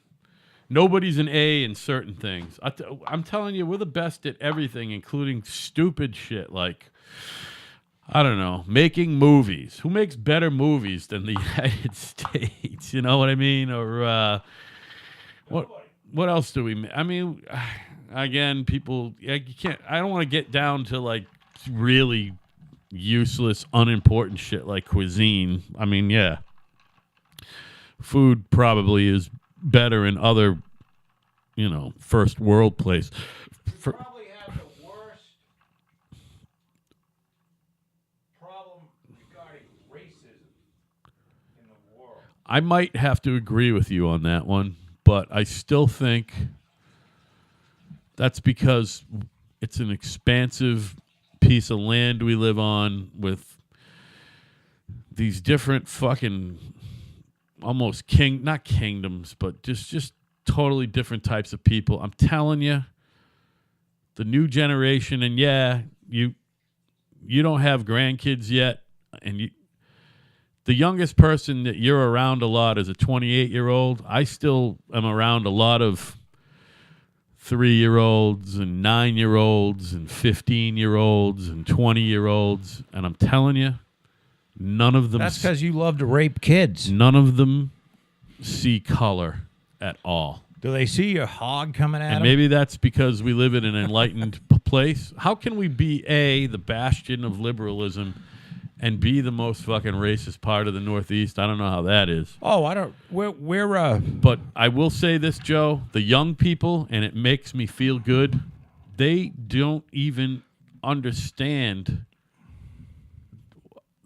Nobody's an A in certain things. I'm telling you, we're the best at everything, including stupid shit like, I don't know, making movies. Who makes better movies than the United States? You know what I mean? Or what else do we make? I mean, again, people, you can't. I don't want to get down to like really useless, unimportant shit like cuisine. I mean, yeah, food probably is better in other, first world place. Probably have the worst problem regarding racism in the world. I might have to agree with you on that one, but I still think that's because it's an expansive piece of land we live on with these different fucking almost not kingdoms, but just totally different types of people. I'm telling you, the new generation, and yeah, you don't have grandkids yet, and the youngest person that you're around a lot is a 28-year-old. I still am around a lot of 3-year-olds and 9-year-olds and 15-year-olds and 20-year-olds, and I'm telling you, none of them. That's because you love to rape kids. None of them see color at all. Do they see your hog coming at them? And maybe that's because we live in an enlightened place. How can we be A, the bastion of liberalism, and B, the most fucking racist part of the Northeast? I don't know how that is. Oh, I don't. We're But I will say this, Joe. The young people, and it makes me feel good, they don't even understand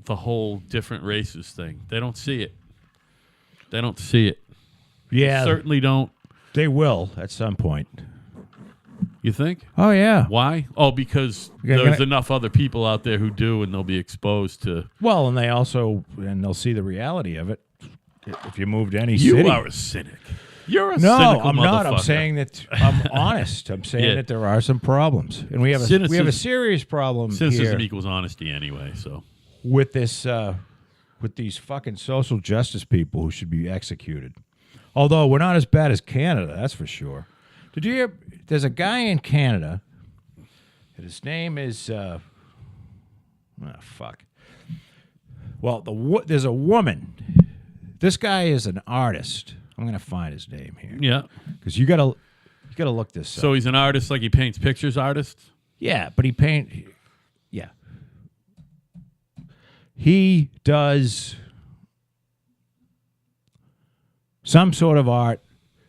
the whole different races thing. They don't see it. They don't see it. Yeah, They certainly don't. They will at some point. You think? Oh yeah. Why? Oh, because there's enough other people out there who do, and they'll be exposed to. Well, and they'll see the reality of it. If you move to any You city, are a cynic. You're a no, cynical I'm not. I'm motherfucker. saying that I'm honest. I'm saying Yeah. that there are some problems, and we have a serious problem Cynicism here equals honesty anyway. So with this with these fucking social justice people who should be executed. Although we're not as bad as Canada, that's for sure. Did you hear? There's a guy in Canada. And his name is fuck. Well, there's a woman. This guy is an artist. I'm gonna find his name here. yeah. Because you gotta look this up. So he's an artist, like he paints pictures. Artist. Yeah, but yeah. He does some sort of art.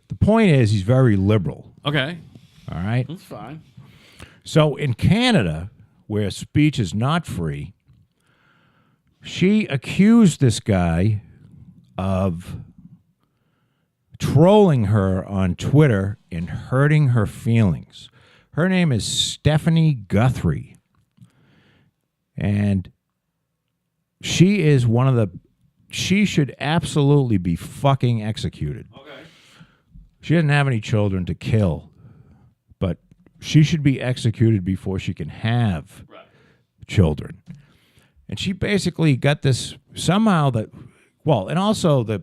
The point is, he's very liberal. Okay, All right. that's fine. So in Canada, where speech is not free, She accused this guy of trolling her on Twitter and hurting her feelings. Her name is Stephanie Guthrie. And she is one of the... She should absolutely be fucking executed. Okay. She doesn't have any children to kill, but she should be executed before she can have children. And she basically got this somehow that... Well, and also the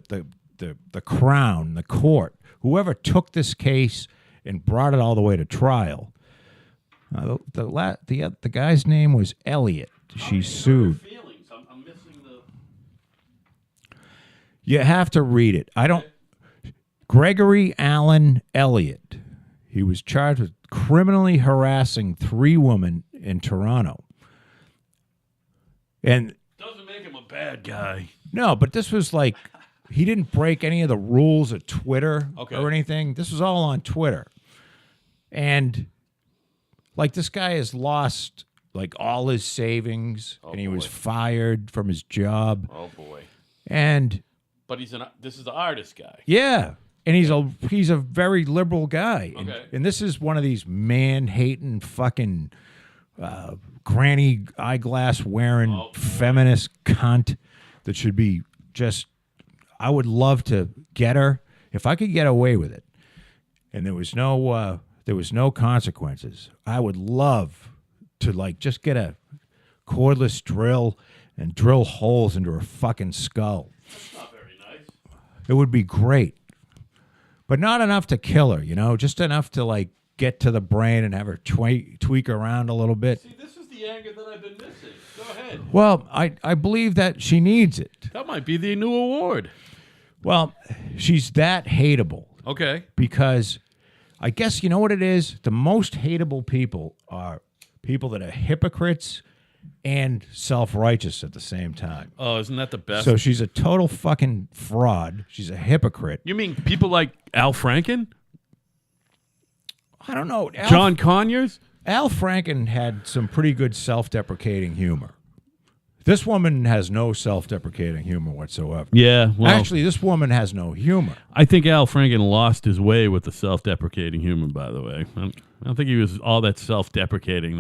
Crown, the court, whoever took this case and brought it all the way to trial, the guy's name was Elliot. She sued. I'm missing the... You have to read it. Gregory Allen Elliott. He was charged with criminally harassing 3 women in Toronto. And doesn't make him a bad guy. no, but this was like, he didn't break any of the rules of Twitter or anything. This was all on Twitter. And like, this guy has lost like all his savings, and he was fired from his job. Oh boy. And but this is the artist guy. yeah, and he's a very liberal guy. Okay. And this is one of these man-hating fucking granny eyeglass wearing feminist cunt that should be just... I would love to get her if I could get away with it, and there was no consequences. I would love to like just get a cordless drill and drill holes into her fucking skull. That's not very nice. It would be great, but not enough to kill her. Just enough to like get to the brain and have her tweak around a little bit. See, this is the anger that I've been missing. Go ahead. Well, I believe that she needs it. That might be the new award. Well, she's that hateable. Okay. Because I guess you know what it is? The most hateable people are people that are hypocrites and self-righteous at the same time. Oh, isn't that the best? So she's a total fucking fraud. She's a hypocrite. You mean people like Al Franken? I don't know. John Conyers? Al Franken had some pretty good self-deprecating humor. This woman has no self-deprecating humor whatsoever. Yeah. Well, actually, this woman has no humor. I think Al Franken lost his way with the self-deprecating humor, by the way. I don't think he was all that self-deprecating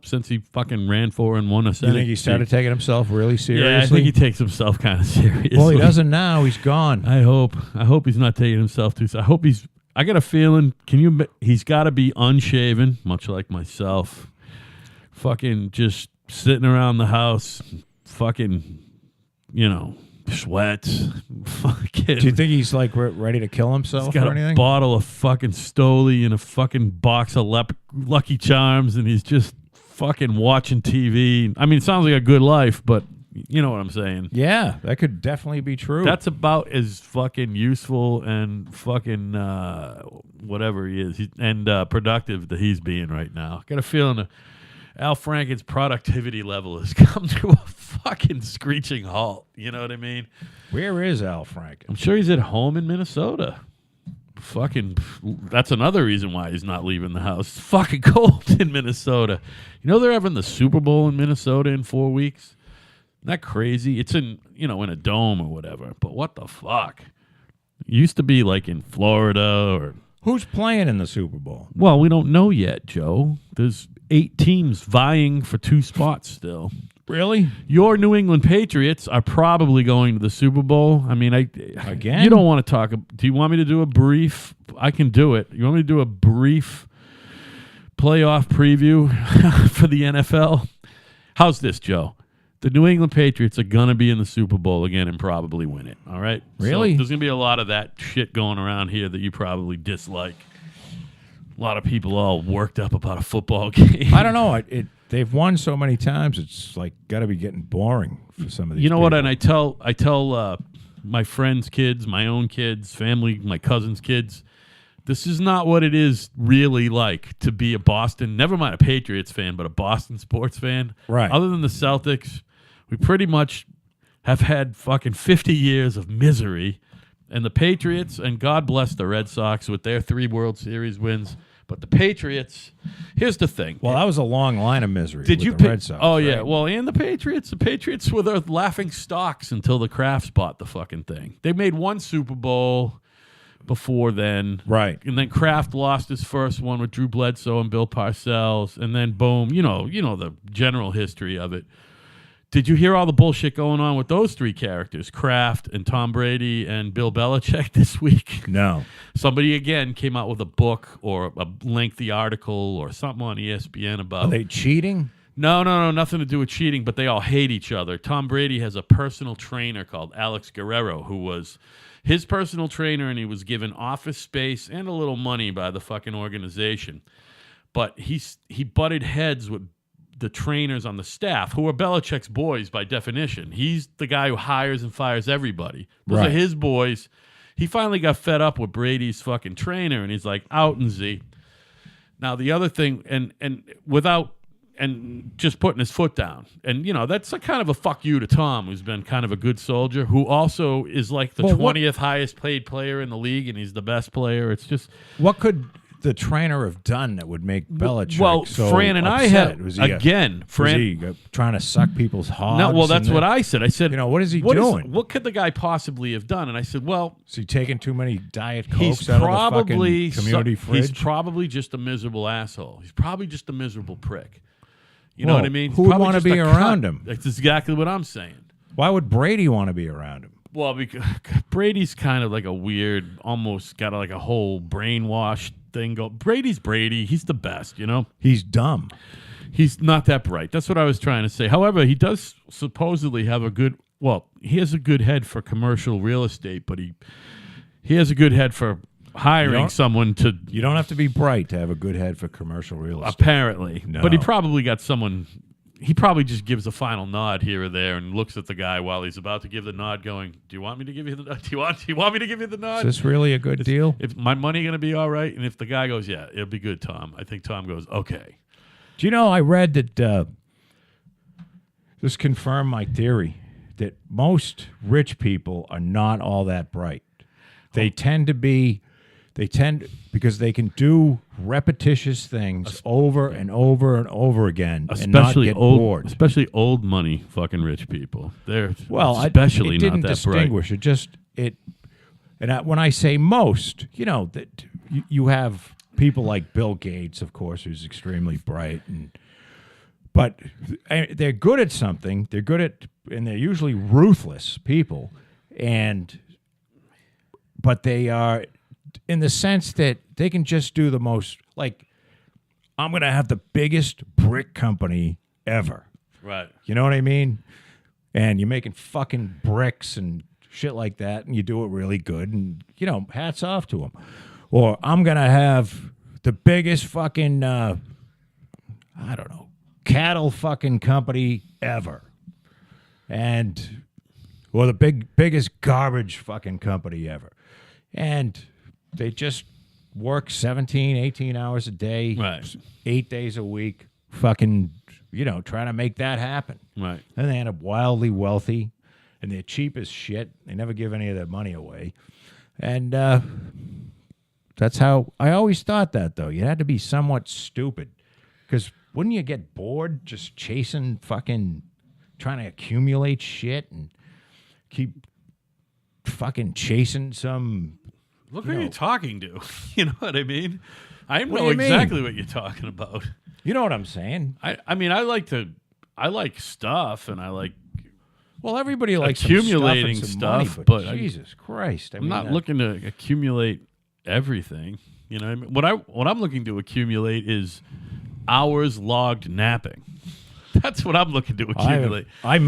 since he fucking ran for and won a Senate. You think he started taking himself really seriously? Yeah, I think he takes himself kind of seriously. Well, he doesn't now. He's gone. I hope he's not taking himself too seriously. I got a feeling, he's got to be unshaven, much like myself. Fucking just sitting around the house, fucking, sweats. Fucking. Do you think he's like ready to kill himself he's got or anything? A bottle of fucking Stoli and a fucking box of Lucky Charms, and he's just fucking watching TV. I mean, it sounds like a good life, but you know what I'm saying. Yeah, that could definitely be true. That's about as fucking useful and fucking whatever he is and productive that he's being right now. Got a feeling Al Franken's productivity level has come to a fucking screeching halt. You know what I mean? Where is Al Franken? I'm sure he's at home in Minnesota. Fucking, that's another reason why he's not leaving the house. It's fucking cold in Minnesota. They're having the Super Bowl in Minnesota in 4 weeks. Isn't that crazy? It's in a dome or whatever. But what the fuck? It used to be like in Florida or... Who's playing in the Super Bowl? Well, we don't know yet, Joe. There's 8 teams vying for 2 spots still. Really? Your New England Patriots are probably going to the Super Bowl. I mean, Again? You don't want to talk. Do you want me to do a brief? I can do it. You want me to do a brief playoff preview for the NFL? How's this, Joe? The New England Patriots are going to be in the Super Bowl again and probably win it, all right? Really? So there's going to be a lot of that shit going around here that you probably dislike. A lot of people all worked up about a football game. I don't know. They've won so many times, it's like got to be getting boring for some of these You know what? people. And I tell my friends' kids, my own kids, family, my cousins' kids, this is not what it is really like to be a Boston, never mind a Patriots fan, but a Boston sports fan. Right. Other than the Celtics, we pretty much have had fucking 50 years of misery. And the Patriots, and God bless the Red Sox with their 3 World Series wins, But the Patriots, here's the thing. Well, that was a long line of misery. Did with you the pick? Red Sox? Oh yeah. right? Well, and the Patriots were the laughing stocks until the Crafts bought the fucking thing. They made one Super Bowl before then, Right. And then Kraft lost his first one with Drew Bledsoe and Bill Parcells, and then boom, you know the general history of it. Did you hear all the bullshit going on with those three characters, Kraft and Tom Brady and Bill Belichick this week? No. Somebody again came out with a book or a lengthy article or something on ESPN about. Are they cheating? No, nothing to do with cheating, but they all hate each other. Tom Brady has a personal trainer called Alex Guerrero, who was his personal trainer, and he was given office space and a little money by the fucking organization. But he butted heads with the trainers on the staff, who are Belichick's boys by definition. He's the guy who hires and fires everybody. Those Right. are his boys. He finally got fed up with Brady's fucking trainer, and he's like, out and Z. Now, the other thing, and without... and just putting his foot down. And, that's a kind of a fuck you to Tom, who's been kind of a good soldier, who also is like the 20th highest paid player in the league, and he's the best player. It's just... What could the trainer have done that would make Belichick Well, so Fran and I upset? have... Was he Fran... was he trying to suck people's hogs? No, well, that's what I said. I said... what is he doing? What could the guy possibly have done? And I said, well... Is he taking too many Diet He's Cokes out probably... of the fucking community fridge? He's probably just a miserable asshole. He's probably just a miserable prick. You know Well, what I mean? who He's would probably wanna just be a around cunt. him? That's exactly what I'm saying. Why would Brady want to be around him? Well, because Brady's kind of like a weird, almost got like a whole brainwashed thing go. Brady's Brady. He's the best, He's dumb. He's not that bright. That's what I was trying to say. However, he does supposedly have he has a good head for commercial real estate, but he has a good head for hiring someone to... You don't have to be bright to have a good head for commercial real estate. Apparently. No. But he probably got someone... He probably just gives a final nod here or there and looks at the guy while he's about to give the nod, going, "Do you want me to give you the nod? Do you want me to give you the nod? Is this really a good deal? If my money going to be all right?" And if the guy goes, "Yeah, it'll be good, Tom," I think Tom goes, "Okay." Do you know, I read that this confirmed my theory that most rich people are not all that bright. They tend because they can do repetitious things over and over and over again and not get bored. Especially old money fucking rich people. They're It especially didn't not that distinguish. When I say most, that you have people like Bill Gates, of course, who's extremely bright, but they're good at something. They're good at, and they're usually ruthless people, but they are in the sense that they can just do the most. Like, I'm going to have the biggest brick company ever. Right. You know what I mean? And you're making fucking bricks and shit like that, and you do it really good, and, hats off to them. Or I'm going to have the biggest fucking, cattle fucking company ever. Or the biggest garbage fucking company ever. And they just work 17, 18 hours a day, Right. 8 days a week, fucking, trying to make that happen. Right. And they end up wildly wealthy, and they're cheap as shit. They never give any of their money away. And that's how I always thought that, though. You had to be somewhat stupid, because wouldn't you get bored just chasing fucking, trying to accumulate shit and keep fucking chasing some... Look who you're talking to. You know what I mean? I What know do you mean? exactly what you're talking about. You know what I'm saying? I mean, I like stuff, and I like... Well, everybody likes accumulating some stuff, and stuff, some money, but Jesus Christ. I'm not looking to accumulate everything. You know what I mean? What I'm looking to accumulate is hours logged napping. That's what I'm looking to accumulate. I'm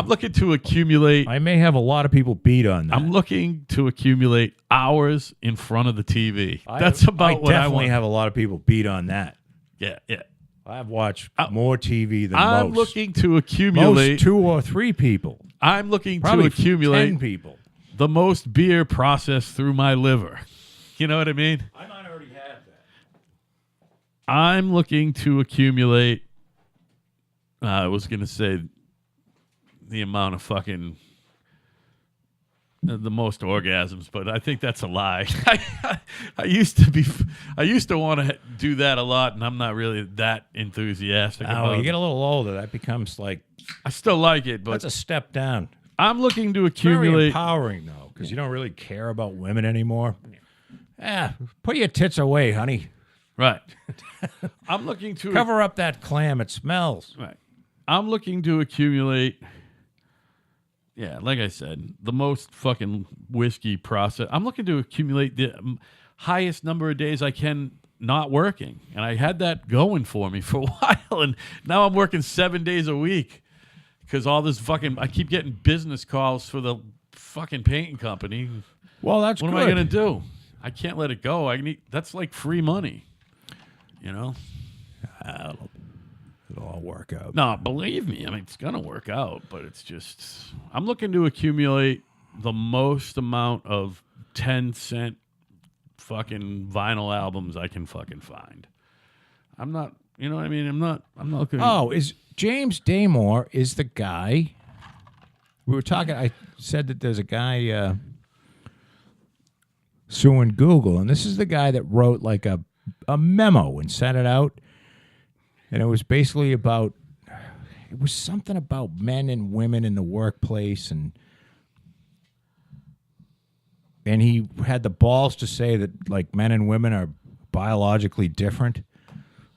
looking to accumulate... I may have a lot of people beat on that. I'm looking to accumulate hours in front of the TV. That's about what I definitely want. have a lot of people beat on that. Yeah. I've watched more TV than I'm most. looking to accumulate... Most 2 or 3 people. I'm looking Probably to accumulate 10 people. the most beer processed through my liver. You know what I mean? I might already have that. I'm looking to accumulate... I was going to say the amount of fucking the most orgasms, but I think that's a lie. I used to want to do that a lot, and I'm not really that enthusiastic about you it. get a little older, that becomes like I still like it, but that's a step down. I'm looking to Very accumulate. empowering though, because you don't really care about women anymore. Put your tits away, honey. Right. I'm looking to Cover up that clam. It smells. Right. I'm looking to accumulate. Yeah, like I said, the most fucking whiskey process. I'm looking to accumulate the highest number of days I can not working. And I had that going for me for a while. And now I'm working 7 days a week because all this fucking, I keep getting business calls for the fucking painting company. Well, that's what good. am I going to do? I can't let it go. That's like free money, you know? It'll all work out. No, believe me. I mean, it's going to work out, but it's just, I'm looking to accumulate the most amount of 10-cent fucking vinyl albums I can fucking find. I'm not, you know what I mean? I'm not looking. Oh, is James Damore is the guy? We were talking, I said that there's a guy suing Google, and this is the guy that wrote like a memo and sent it out. And it was basically about, it was something about men and women in the workplace, and he had the balls to say that like men and women are biologically different.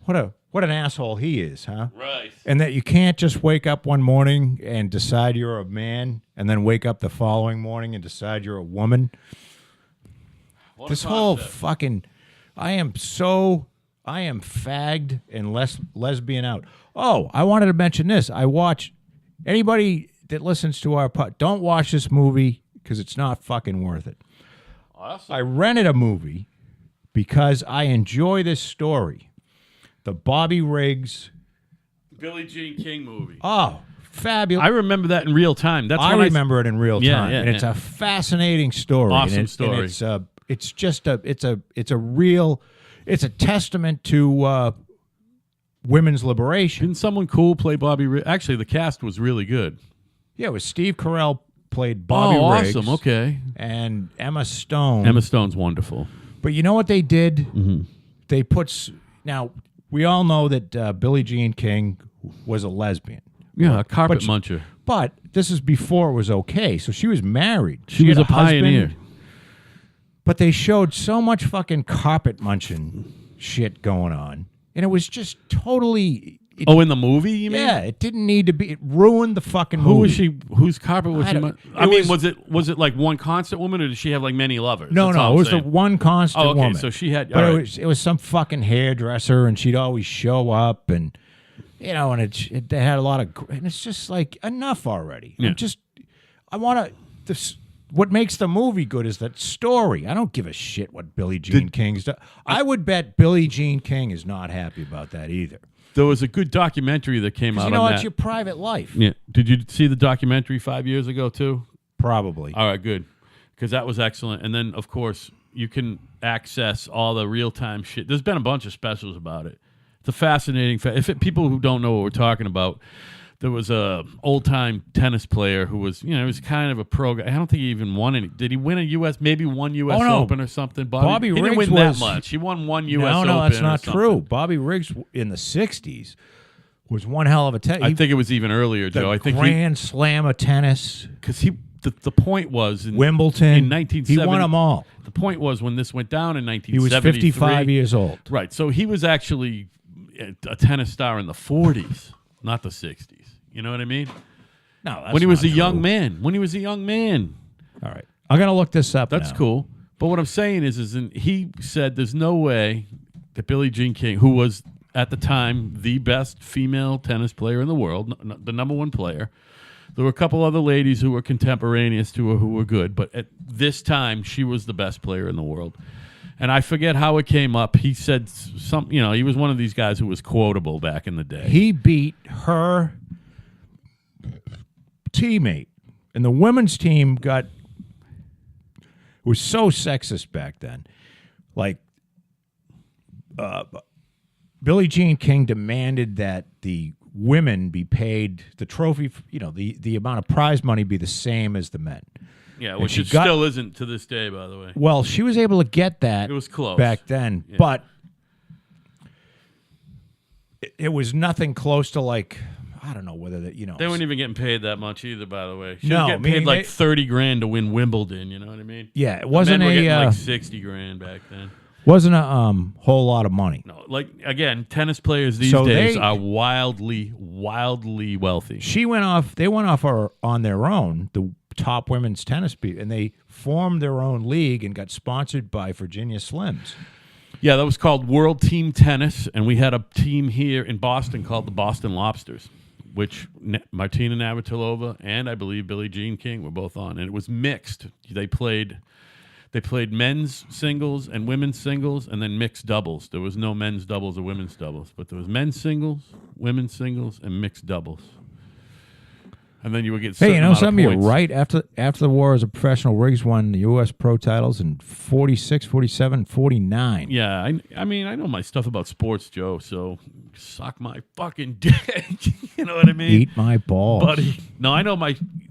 What an asshole he is, huh? Right. And that you can't just wake up one morning and decide you're a man, and then wake up the following morning and decide you're a woman. What This a whole concept. fucking, I am fagged and lesbian out. Oh, I wanted to mention this. I watch, anybody that listens to our don't watch this movie because it's not fucking worth it. Awesome. I rented a movie because I enjoy this story. The Bobby Riggs. Billie Jean King movie. Oh, fabulous. I remember that in real time. That's I when remember it in real Yeah, time. yeah, and it's yeah. a fascinating story. Awesome And story. And it's just it's a testament to women's liberation. Didn't someone cool play Bobby Riggs? Actually, the cast was really good. Yeah, it was Steve Carell played Bobby Riggs. Awesome. Okay. And Emma Stone. Emma Stone's wonderful. But you know what they did? Mm-hmm. They now, we all know that Billie Jean King was a lesbian. Yeah, a carpet But she- muncher. But this is before it was okay. So she was married. She was had a pioneer. husband. But they showed so much fucking carpet munching shit going on. And it was just totally... In the movie, you mean? Yeah, it didn't need to be. It ruined the fucking movie. Who was she? Whose carpet was I she? don't- I it mean, was- was it like one constant woman, or did she have like many lovers? No, That's all no, I'm it was the saying. one constant Oh, okay, woman. so she had. But all it right. was some fucking hairdresser, and she'd always show up, and and they had a lot of, and it's just like enough already. Yeah. I want to. What makes the movie good is that story. I don't give a shit what Billie Jean King's done. I would bet Billie Jean King is not happy about that either. There was a good documentary that came out You know, on it's that. your private life. Yeah. Did you see the documentary 5 years ago too? Probably. All right, good, because that was excellent. And then, of course, you can access all the real-time shit. There's been a bunch of specials about it. It's a fascinating. People who don't know what we're talking about, there was a old-time tennis player who was, he was kind of a pro guy. I don't think he even won any. Did he win a U.S. Maybe one U.S. no. Open or something? Bobby he didn't Riggs win was- that much. He won one U.S. Open. No, that's or not something. true. Bobby Riggs in the 60s was one hell of a tennis. I think it was even earlier, Joe. I think Grand Slam of tennis, because the point was in Wimbledon. in 1970. He won them all. The point was when this went down in He was 1973. 55 years old. Right. So he was actually a tennis star in the 40s, not the 60s. You know what I mean? No, that's When he was not a young true. man. When he was a young man. All right. I'm going to look this up That's now. cool. But what I'm saying is he said there's no way that Billie Jean King, who was at the time the best female tennis player in the world, the number one player. There were a couple other ladies who were contemporaneous to her who were good, but at this time she was the best player in the world. And I forget how it came up. He said he was one of these guys who was quotable back in the day. He beat her teammate. And the women's team was so sexist back then. Like, Billie Jean King demanded that the women be paid the trophy, the amount of prize money be the same as the men. Yeah, And which she it got- still isn't to this day, by the way. Well, she was able to get that It was close. back then, Yeah. but it was nothing close to like, I don't know whether that, They weren't even getting paid that much either, by the way. She No, was getting meaning paid like they- $30,000 to win Wimbledon. You know what I mean? Yeah, it wasn't Men were getting a like $60,000 back then. wasn't a whole lot of money. No, like again, tennis players these So days they- are wildly wealthy. They went off on their own, the top women's tennis people, and they formed their own league and got sponsored by Virginia Slims. Yeah, that was called World Team Tennis, and we had a team here in Boston called the Boston Lobsters, which Martina Navratilova and I believe Billie Jean King were both on, and it was mixed. They played men's singles and women's singles, and then mixed doubles. There was no men's doubles or women's doubles, but there was men's singles, women's singles, and mixed doubles. And then you would get Hey, you know something? You're points. right. After the war as a professional, Riggs won the U.S. Pro titles in 46, 47, 49. Yeah, I mean, I know my stuff about sports, Joe, so suck my fucking dick. You know what I mean? Eat my balls. Buddy. No, I know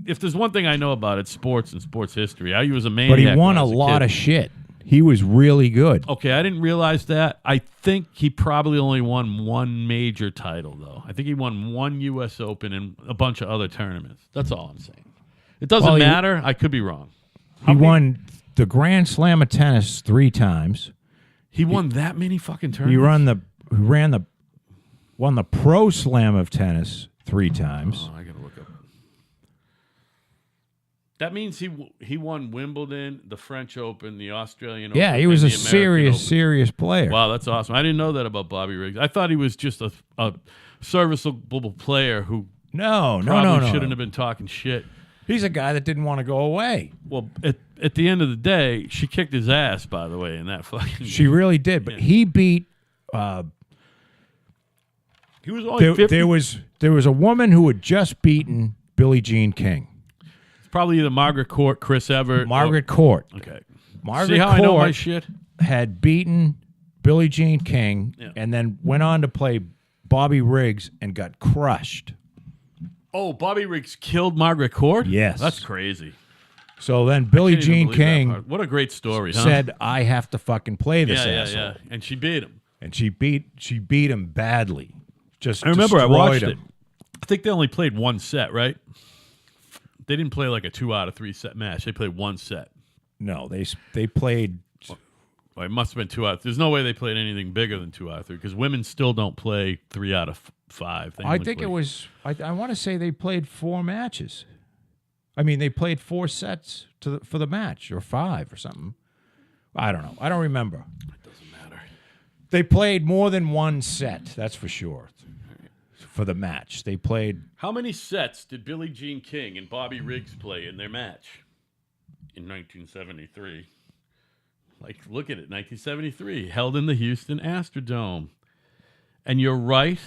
if there's one thing I know about, it's sports and sports history. I was a maniac. But he when won I a was lot kid. of shit. He was really good. Okay, I didn't realize that. I think he probably only won one major title, though. I think he won one U.S. Open and a bunch of other tournaments. That's all I'm saying. It doesn't matter. I could be wrong. He won the Grand Slam of tennis 3 times. He won that many fucking tournaments? Won the Pro Slam of tennis 3 times. Oh, I gotta look up. That means he won Wimbledon, the French Open, the Australian Open. Yeah, he was and a the American Open. serious player. Wow, that's awesome. I didn't know that about Bobby Riggs. I thought he was just a serviceable player who No. shouldn't have been talking shit. He's a guy that didn't want to go away. Well, at the end of the day, she kicked his ass, by the way, in that fucking... She really did, but he beat... He was only 50. There was a woman who had just beaten Billie Jean King. It's probably either Margaret Court, Chris Evert... Margaret Court. Okay. Margaret See how Court I know my shit? had beaten Billie Jean King and then went on to play Bobby Riggs and got crushed. Oh, Bobby Riggs killed Margaret Court? Yes. That's crazy. So then Billie Can't even Jean believe that King part. What a great story, huh? said, I have to fucking play this asshole. Yeah. And she beat him. And she beat him badly. Just I remember I destroyed watched him. it. I think they only played one set, right? They didn't play like a 2 out of 3 set match. They played one set. No, they played. Well, it must have been 2 out. There's no way they played anything bigger than 2 out of 3 because women still don't play 3 out of 5. They I only think play- it was. I want to say they played 4 matches. I mean, they played 4 sets for the match, or 5 or something. I don't know. I don't remember. It doesn't matter. They played more than 1 set. That's for sure. For the match, they played. How many sets did Billie Jean King and Bobby Riggs play in their match in 1973? Like, look at it, 1973, held in the Houston Astrodome. And you're right,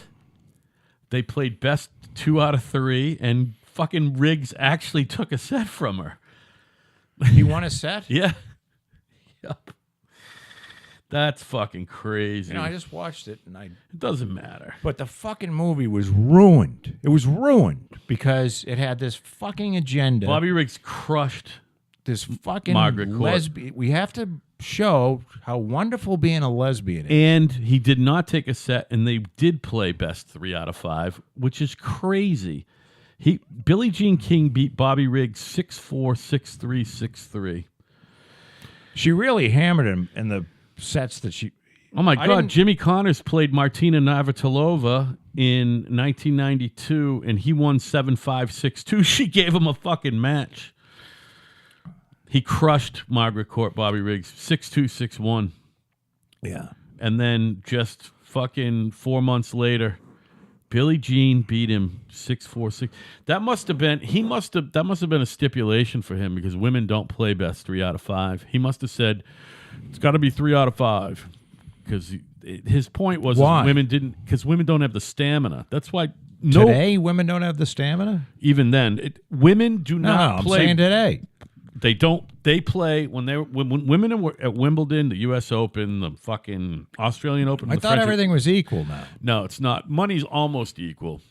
they played best 2 out of 3, and fucking Riggs actually took a set from her. He won a set. Yeah. Yep. That's fucking crazy. I just watched it, and It doesn't matter. But the fucking movie was ruined. It was ruined because it had this fucking agenda. Bobby Riggs crushed. This fucking Margaret Court. lesbian. We have to show how wonderful being a lesbian is. And he did not take a set, and they did play best 3 out of 5, which is crazy. Billie Jean King beat Bobby Riggs 6-4, 6-3, 6-3. She really hammered him in the sets that she. Oh my I God! didn't- Jimmy Connors played Martina Navratilova in 1992, and he won 7-5, 6-2. She gave him a fucking match. He crushed Margaret Court, Bobby Riggs, 6-2, 6-1. Yeah. And then just fucking 4 months later, Billie Jean beat him 6-4, 6. That must have been a stipulation for him because women don't play best 3 out of 5. He must have said it's got to be 3 out of 5 because his point was Why? women don't have the stamina. That's why Today, women don't have the stamina. even then women do No, not I'm play. saying today. They don't. They play when women were at Wimbledon, the U.S. Open, the fucking Australian Open. I the thought French everything was equal now. No, it's not. Money's almost equal.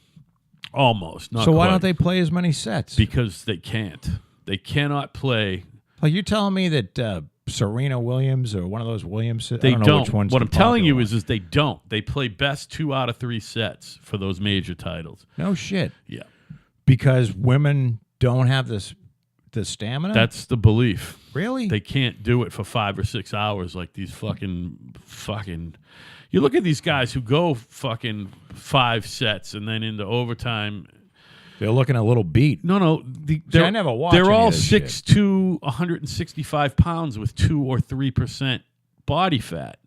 Almost. Not So why quite. don't they play as many sets? Because they can't. They cannot play. Like you're telling me that Serena Williams or one of those Williams. They I don't know which one's What the I'm telling you popular is they don't. They play best 2 out of 3 sets for those major titles. one. No shit. Yeah. Because women don't have the stamina. That's the belief. Really? They can't do it for 5 or 6 hours like these fucking. You look at these guys who go fucking 5 sets and then into overtime. They're looking a little beat. No. I never watch They're any all of this shit. 6'2", 165 pounds with 2 or 3% body fat.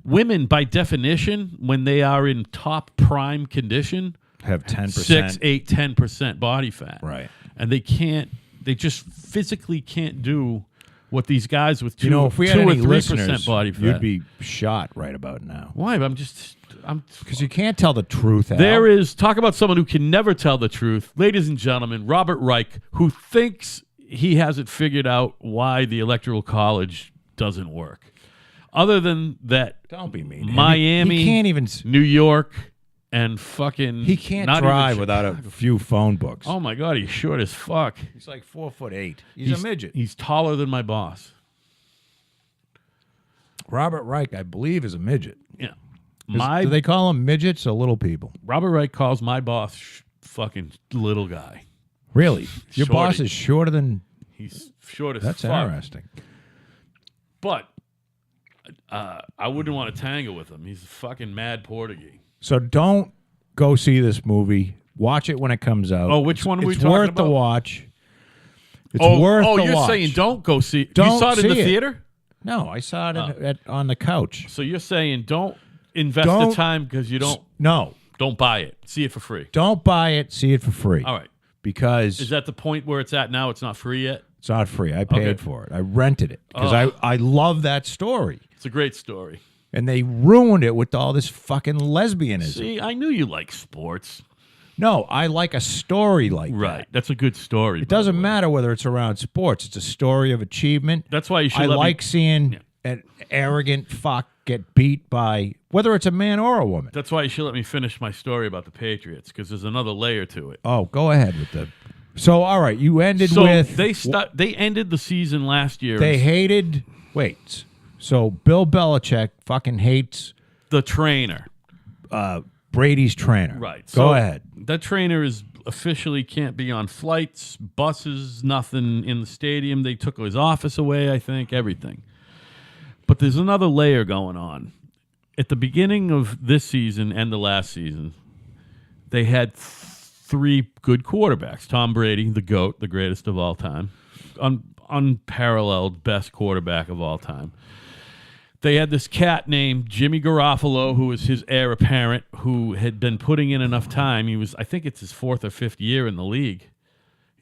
Women, by definition, when they are in top prime condition, Have 10%. 6, 8, 10% body fat. Right. And they can't. They just physically can't do what these guys with 2, If we had 2 or any 3% listeners, body fat. you'd be shot right about now. Why? I'm Because you can't tell the truth. Al. There is, talk about someone who can never tell the truth. Ladies and gentlemen, Robert Reich, who thinks he hasn't figured out why the Electoral College doesn't work. Other than that, Don't be mean. Miami, He can't even. New York, and fucking... He can't not drive even without a few phone books. Oh, my God, he's short as fuck. He's like 4'8". He's a midget. He's taller than my boss. Robert Reich, I believe, is a midget. Yeah. Do they call them midgets or little people? Robert Reich calls my boss fucking little guy. Really? Your Shorty. boss is shorter than... He's short as That's fuck. interesting. But I wouldn't want to tangle with him. He's a fucking mad Portuguese. So don't go see this movie. Watch it when it comes out. Oh, which one are we It's talking worth about? the watch. It's worth the you're watch. saying don't go see it. You Don't saw it in the see it. theater? No, I saw it on the couch. So you're saying don't invest Don't- the time because you No, don't buy it. See it for free. don't buy it. See it for free. All right. Because Is that the point where it's at now? It's not free yet? it's not free. I paid Okay. for it. I rented it because I love that story. It's a great story. And they ruined it with all this fucking lesbianism. See, I knew you like sports. No, I like a story like Right. that. That's a good story. It doesn't matter whether it's around sports. It's a story of achievement. That's why you should I let me- like seeing an arrogant fuck get beat by whether it's a man or a woman. That's why you should let me finish my story about the Patriots because there's another layer to it. Oh, go ahead with the. So all right, you ended So with they ended the season last year. they hated. Wait, so Bill Belichick fucking hates the trainer. Brady's trainer. Right. Go So ahead. That trainer is officially can't be on flights, buses, nothing in the stadium. They took his office away, I think, everything. But there's another layer going on. At the beginning of this season and the last season, they had 3 good quarterbacks. Tom Brady, the GOAT, the greatest of all time. Unparalleled best quarterback of all time. They had this cat named Jimmy Garoppolo, who was his heir apparent, who had been putting in enough time. I think it's his 4th or 5th year in the league.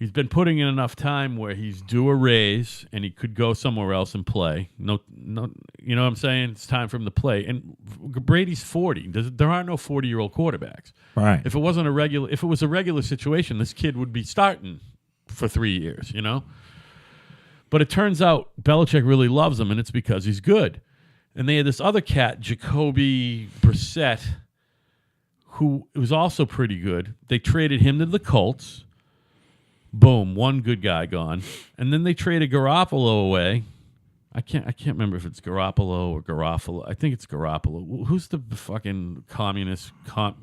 He's been putting in enough time where he's due a raise and he could go somewhere else and play. No, you know what I'm saying? It's time for him to play. And Brady's 40. There are no 40-year-old quarterbacks. Right. If it was a regular situation, this kid would be starting for 3 years, you know? But it turns out Belichick really loves him, and it's because he's good. And they had this other cat, Jacoby Brissett, who was also pretty good. They traded him to the Colts. Boom, one good guy gone. And then they traded Garoppolo away. I can't remember if it's Garoppolo or Garofalo. I think it's Garoppolo. Who's the fucking communist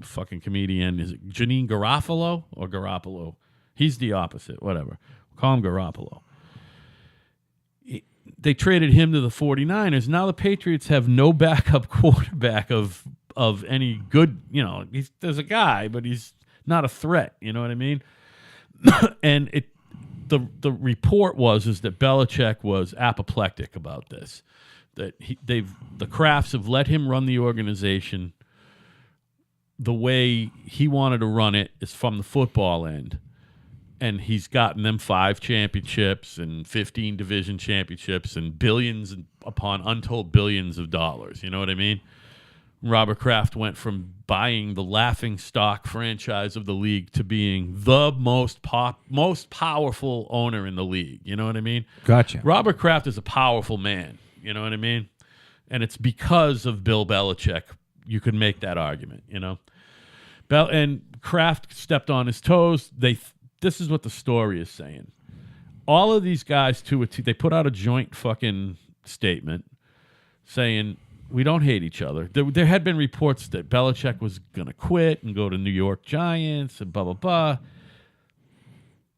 fucking comedian? Is it Janine Garofalo or Garoppolo? He's the opposite, whatever. Call him Garoppolo. They traded him to the 49ers. Now the Patriots have no backup quarterback of any good, you know, there's a guy, but he's not a threat, you know what I mean? And the report is that Belichick was apoplectic about this. That the Krafts have let him run the organization the way he wanted to run it is from the football end. And he's gotten them 5 championships and 15 division championships and billions upon untold billions of dollars. You know what I mean? Robert Kraft went from buying the laughingstock franchise of the league to being the most powerful owner in the league. You know what I mean? Gotcha. Robert Kraft is a powerful man. You know what I mean? And it's because of Bill Belichick you could make that argument, you know? And Kraft stepped on his toes. This is what the story is saying. all of these guys to a T, they put out a joint fucking statement saying we don't hate each other. There had been reports that Belichick was going to quit and go to New York Giants and blah, blah, blah.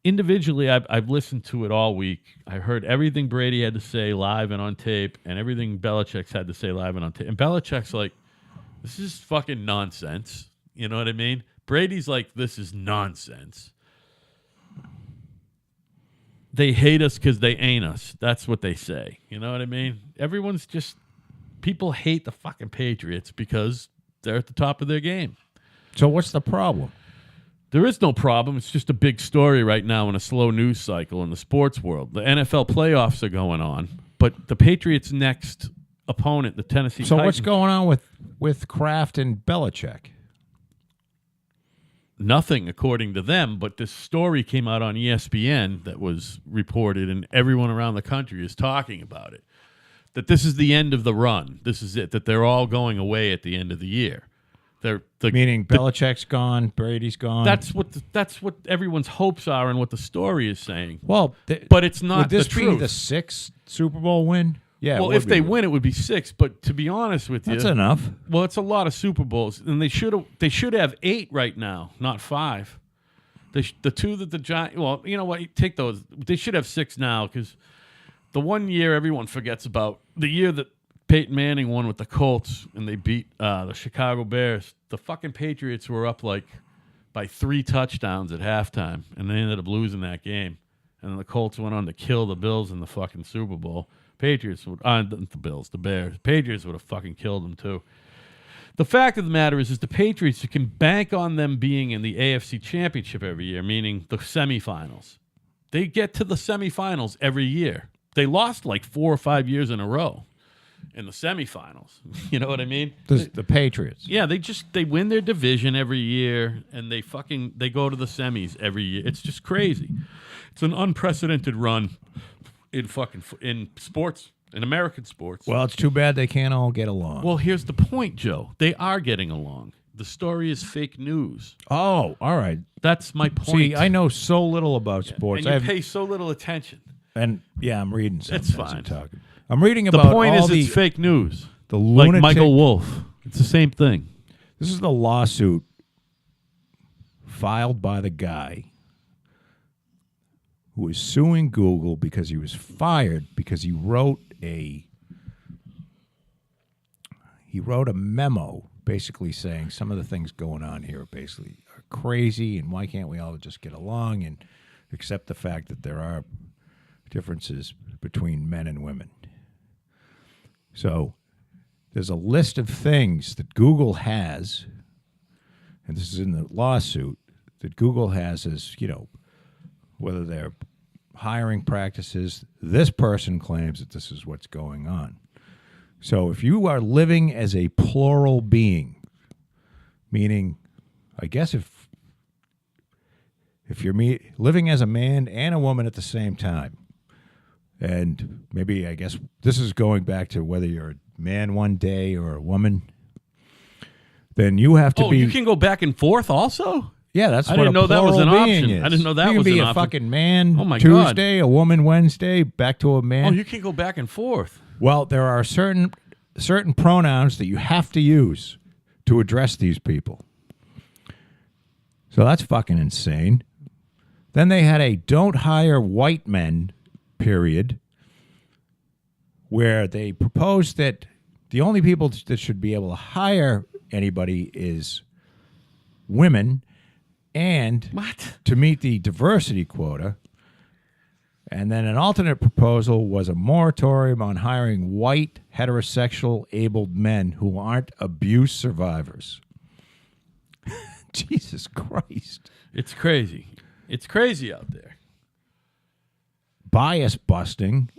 Individually, I've listened to it all week. I heard everything Brady had to say live and on tape and everything Belichick's had to say live and on tape. And Belichick's like, this is fucking nonsense. You know what I mean? Brady's like, this is nonsense. They hate us because they ain't us. That's what they say. You know what I mean? Everyone's just, people hate the fucking Patriots because they're at the top of their game. So what's the problem? There is no problem. It's just a big story right now in a slow news cycle in the sports world. The NFL playoffs are going on, but the Patriots' next opponent, the Tennessee So Titans. what's going on with Kraft and Belichick? Nothing, according to them, but this story came out on ESPN that was reported, and everyone around the country is talking about it. That this is the end of the run. This is it, that they're all going away at the end of the year. Meaning Belichick's gone, Brady's gone. That's what everyone's hopes are and what the story is saying. Well, but it's not would this the truth. be the 6th Super Bowl win? Yeah. Well, if they win, it would be 6. But to be honest with you, that's enough. Well, it's a lot of Super Bowls, and they should have 8 right now, not 5. The 2 that the Giants. Well, you know what? Take those. They should have 6 now because the one year everyone forgets about, the year that Peyton Manning won with the Colts and they beat the Chicago Bears. The fucking Patriots were up like by 3 touchdowns at halftime, and they ended up losing that game. And then the Colts went on to kill the Bills in the fucking Super Bowl. Patriots would, the Bears. Patriots would have fucking killed them too. The fact of the matter is the Patriots, you can bank on them being in the AFC Championship every year, meaning the semifinals. They get to the semifinals every year. They lost like 4 or 5 years in a row in the semifinals. You know what I mean? The Patriots. Yeah, they win their division every year, and they go to the semis every year. It's just crazy. It's an unprecedented run in sports, in American sports. Well, it's too bad they can't all get along. Well, here's the point, Joe. They are getting along. The story is fake news. Oh, all right. That's my point. See, I know so little about sports. And you pay so little attention. And yeah, I'm reading something. It's fine. As you're talking. I'm reading about the point all is it's fake news. The like lunatic, Michael Wolff. It's the same thing. This is the lawsuit filed by the guy who is suing Google because he was fired because he wrote a memo basically saying some of the things going on here basically are crazy, and why can't we all just get along and accept the fact that there are differences between men and women. So there's a list of things that Google has, and this is in the lawsuit, that Google has as, whether they're hiring practices. This person claims that this is what's going on. So if you are living as a plural being, meaning, I guess if you're living as a man and a woman at the same time, and maybe, I guess, this is going back to whether you're a man one day or a woman, then you have to be... Oh, you can go back and forth also? Yeah, that's I what didn't a know that was an plural option. being is. I didn't know that was an option. You can be a fucking man Oh my Tuesday, God. a woman Wednesday, back to a man. Oh, you can go back and forth. Well, there are certain pronouns that you have to use to address these people. So that's fucking insane. Then they had a don't hire white men period where they proposed that the only people that should be able to hire anybody is women, and to meet the diversity quota. And then an alternate proposal was a moratorium on hiring white, heterosexual, abled men who aren't abuse survivors. Jesus Christ. It's crazy. It's crazy out there. Bias busting.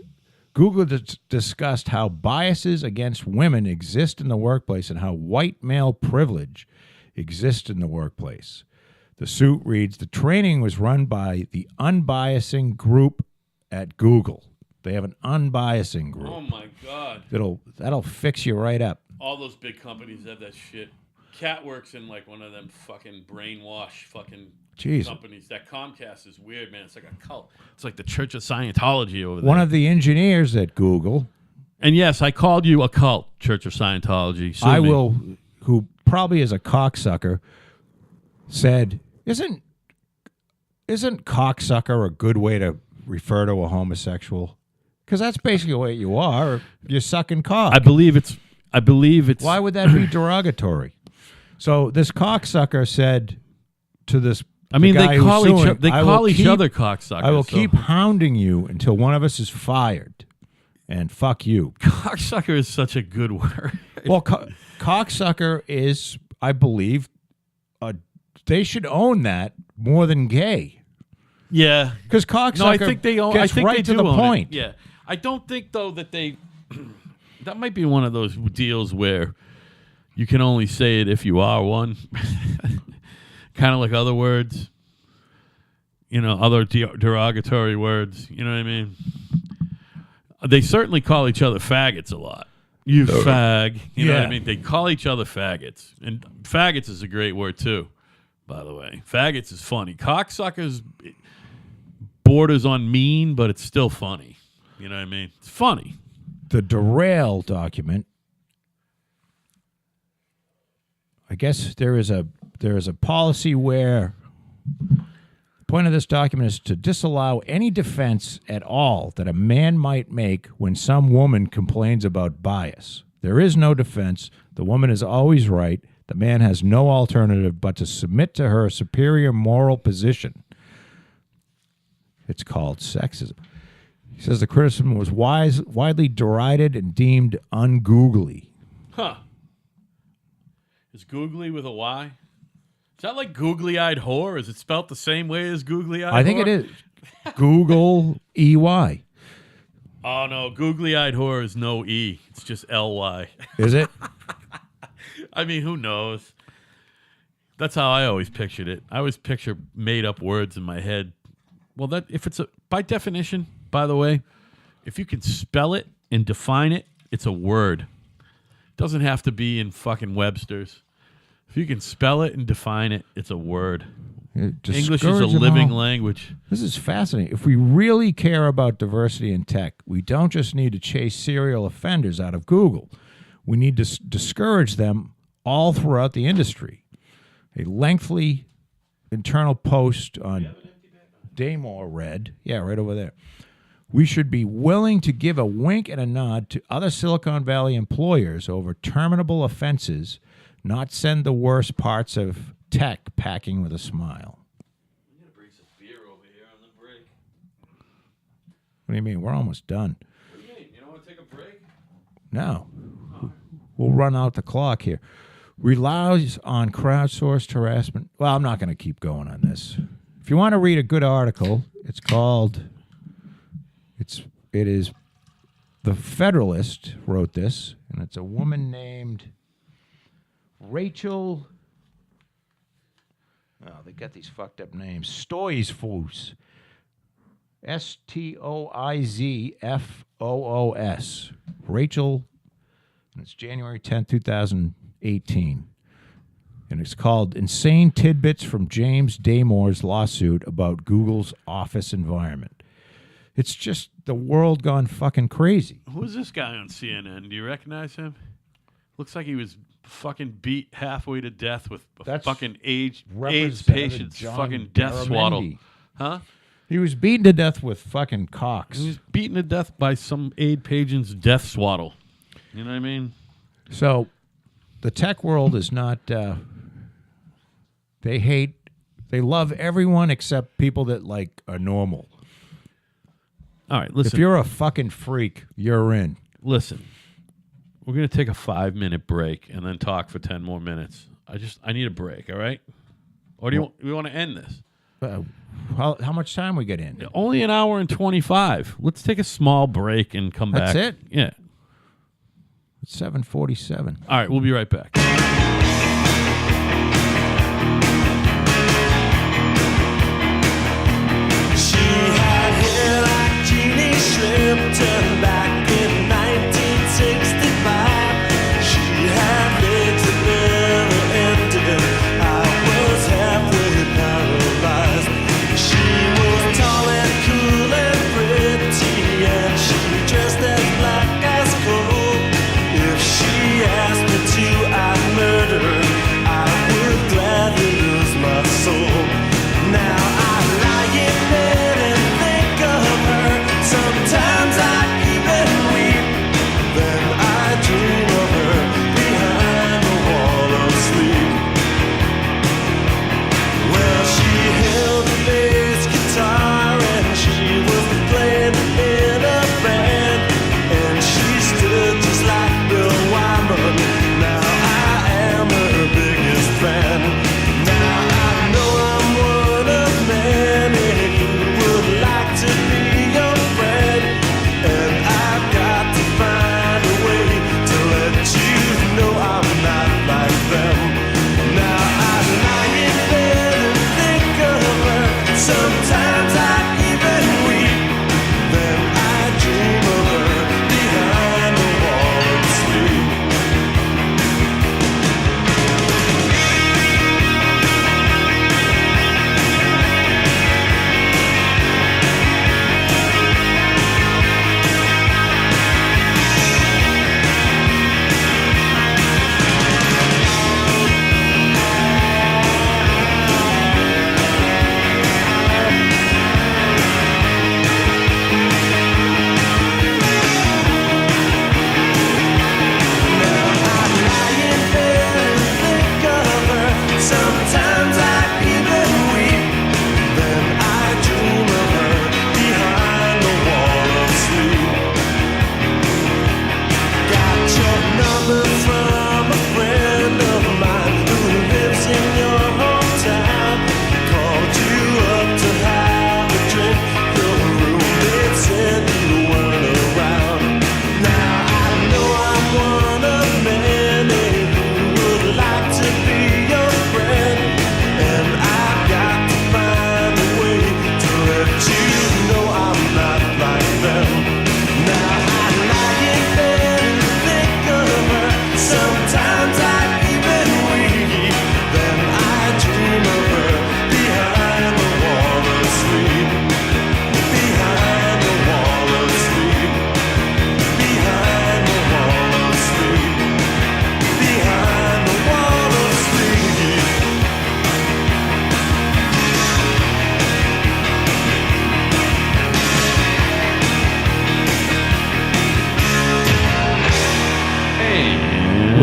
Google discussed how biases against women exist in the workplace and how white male privilege exists in the workplace. The suit reads, the training was run by the Unbiasing Group at Google. They have an unbiasing group. Oh, my God. That'll fix you right up. All those big companies have that shit. Cat works in like one of them fucking brainwash fucking Jeez. companies. That Comcast is weird, man. It's like a cult. It's like the Church of Scientology over there. One of the engineers at Google. And yes, I called you a cult, Church of Scientology. Sue me. Who probably is a cocksucker, said, isn't cocksucker a good way to refer to a homosexual? Because that's basically what you are. You're sucking cock. I believe it's. Why would that be derogatory? So this cocksucker said to this. I mean, the guy they call who's suing, each other cocksuckers. I will keep hounding you until one of us is fired, and fuck you. Cocksucker is such a good word. Well, cocksucker is, I believe, they should own that more than gay. Yeah, because cocksucker. No, I think they own. Gets I think right they to do the own point. It. Yeah, I don't think though that they. That might be one of those deals where you can only say it if you are one. Kind of like other words, other derogatory words. You know what I mean? They certainly call each other faggots a lot. You fag. You know what I mean? They call each other faggots. And faggots is a great word, too, by the way. Faggots is funny. Cocksuckers borders on mean, but it's still funny. You know what I mean? It's funny. The Derail document, I guess there is a policy where the point of this document is to disallow any defense at all that a man might make when some woman complains about bias. There is no defense. The woman is always right. The man has no alternative but to submit to her superior moral position. It's called sexism. He says the criticism was widely derided and deemed ungoogly. Huh. Is googly with a Y? Is that like googly-eyed whore? Is it spelled the same way as googly-eyed whore? I think it is. Google EY. Oh, no. Googly-eyed whore is no E. It's just LY. Is it? I mean, who knows? That's how I always pictured it. I always picture made-up words in my head. Well, by definition, by the way, if you can spell it and define it, it's a word. It doesn't have to be in fucking Webster's. If you can spell it and define it, it's a word. English is a living language. This is fascinating. If we really care about diversity in tech, we don't just need to chase serial offenders out of Google. We need to discourage them all throughout the industry. A lengthy internal post on Daymore read, right over there. We should be willing to give a wink and a nod to other Silicon Valley employers over terminable offenses, not send the worst parts of tech packing with a smile. I'm going to bring some beer over here on the break. What do you mean? We're almost done. What do you mean? You don't want to take a break? No. We'll run out the clock here. Relies on crowdsourced harassment. Well, I'm not going to keep going on this. If you want to read a good article, it's called... It is The Federalist wrote this, and it's a woman named Rachel. Oh, they got these fucked up names. Stoizfoos. Stoizfoos. Rachel, and it's January 10th, 2018. And it's called Insane Tidbits from James Damore's Lawsuit About Google's Office Environment. It's just the world gone fucking crazy. Who's this guy on CNN? Do you recognize him? Looks like he was fucking beat halfway to death with a fucking AIDS patient's fucking death swaddle. Huh? He was beaten to death with fucking cocks. He was beaten to death by some AIDS patient's death swaddle. You know what I mean? So the tech world is not... they love everyone except people that are normal. All right, listen. If you're a fucking freak, you're in. Listen, we're going to take a 5-minute break and then talk for 10 more minutes. I need a break, all right? Or do we want to end this? How much time we get in? Only an hour and 25. Let's take a small break and come back. That's it? Yeah. It's 7:47. All right, we'll be right back. Turned back in 1965. She had legs that never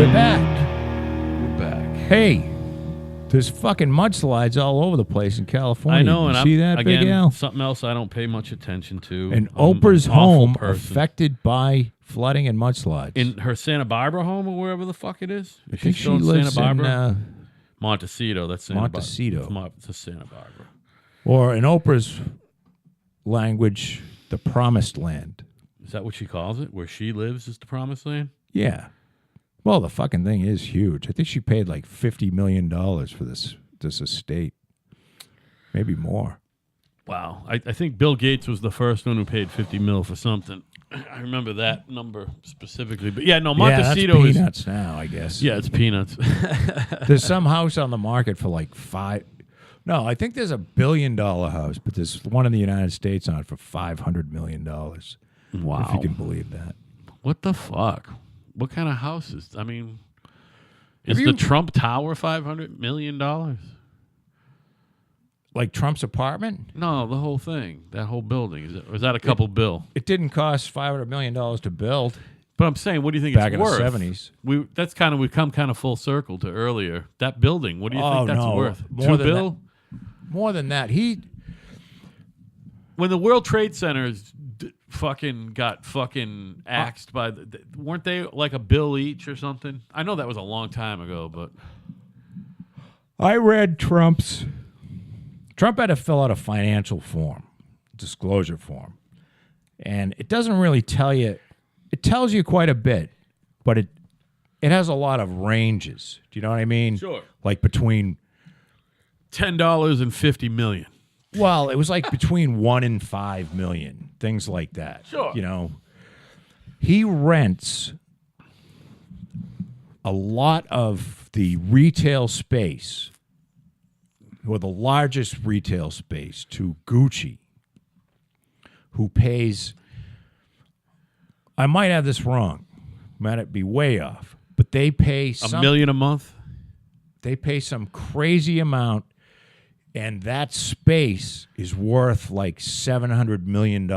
We're back. We're back. Hey, there's fucking mudslides all over the place in California. I know, You and see that, again, Big Al? something else I don't pay much attention to. And I'm Oprah's an awful home person. affected by flooding and mudslides. In her Santa Barbara home or wherever the fuck it is. I think she still in lives Santa Barbara? in Montecito. That's Santa Montecito. Barbara. It's Santa Barbara. or in Oprah's language, the promised land. Is that what she calls it? Where she lives is the promised land? Yeah. Well, the fucking thing is huge. I think she paid like $50 million for this estate. Maybe more. Wow. I think Bill Gates was the first one who paid $50 million for something. I remember that number specifically. But yeah, no, Montecito that's is peanuts now, I guess. Yeah, it's peanuts. There's some house on the market for like No, I think there's a $1 billion house, but there's one in the United States on it for $500 million. Wow. If you can believe that. What the fuck? What kind of houses? I mean, Have is you- the Trump Tower $500 million? Like Trump's apartment? No, the whole thing, that whole building. Or is that a couple bill? It didn't cost $500 million to build But I'm saying, what do you think back it's in worth? the 70s. We've come kind of full circle to earlier. That building, what do you think that's no. worth? More $2 than bill? More than that. When the World Trade Centers got axed by weren't they like $1 bill each or something? I know that was a long time ago, but I read Trump had to fill out a financial form, disclosure form. And it doesn't really tell you, it tells you quite a bit, but it has a lot of ranges. Do you know what I mean? Sure. Like between $10 and $50 million. Well, it was like between 1 and 5 million, things like that. Sure. You know, he rents a lot of the retail space, or the largest retail space, to Gucci, who pays, I might have this wrong, might be way off, but they pay $1 million a month? They pay some crazy amount. And that space is worth like $700 million.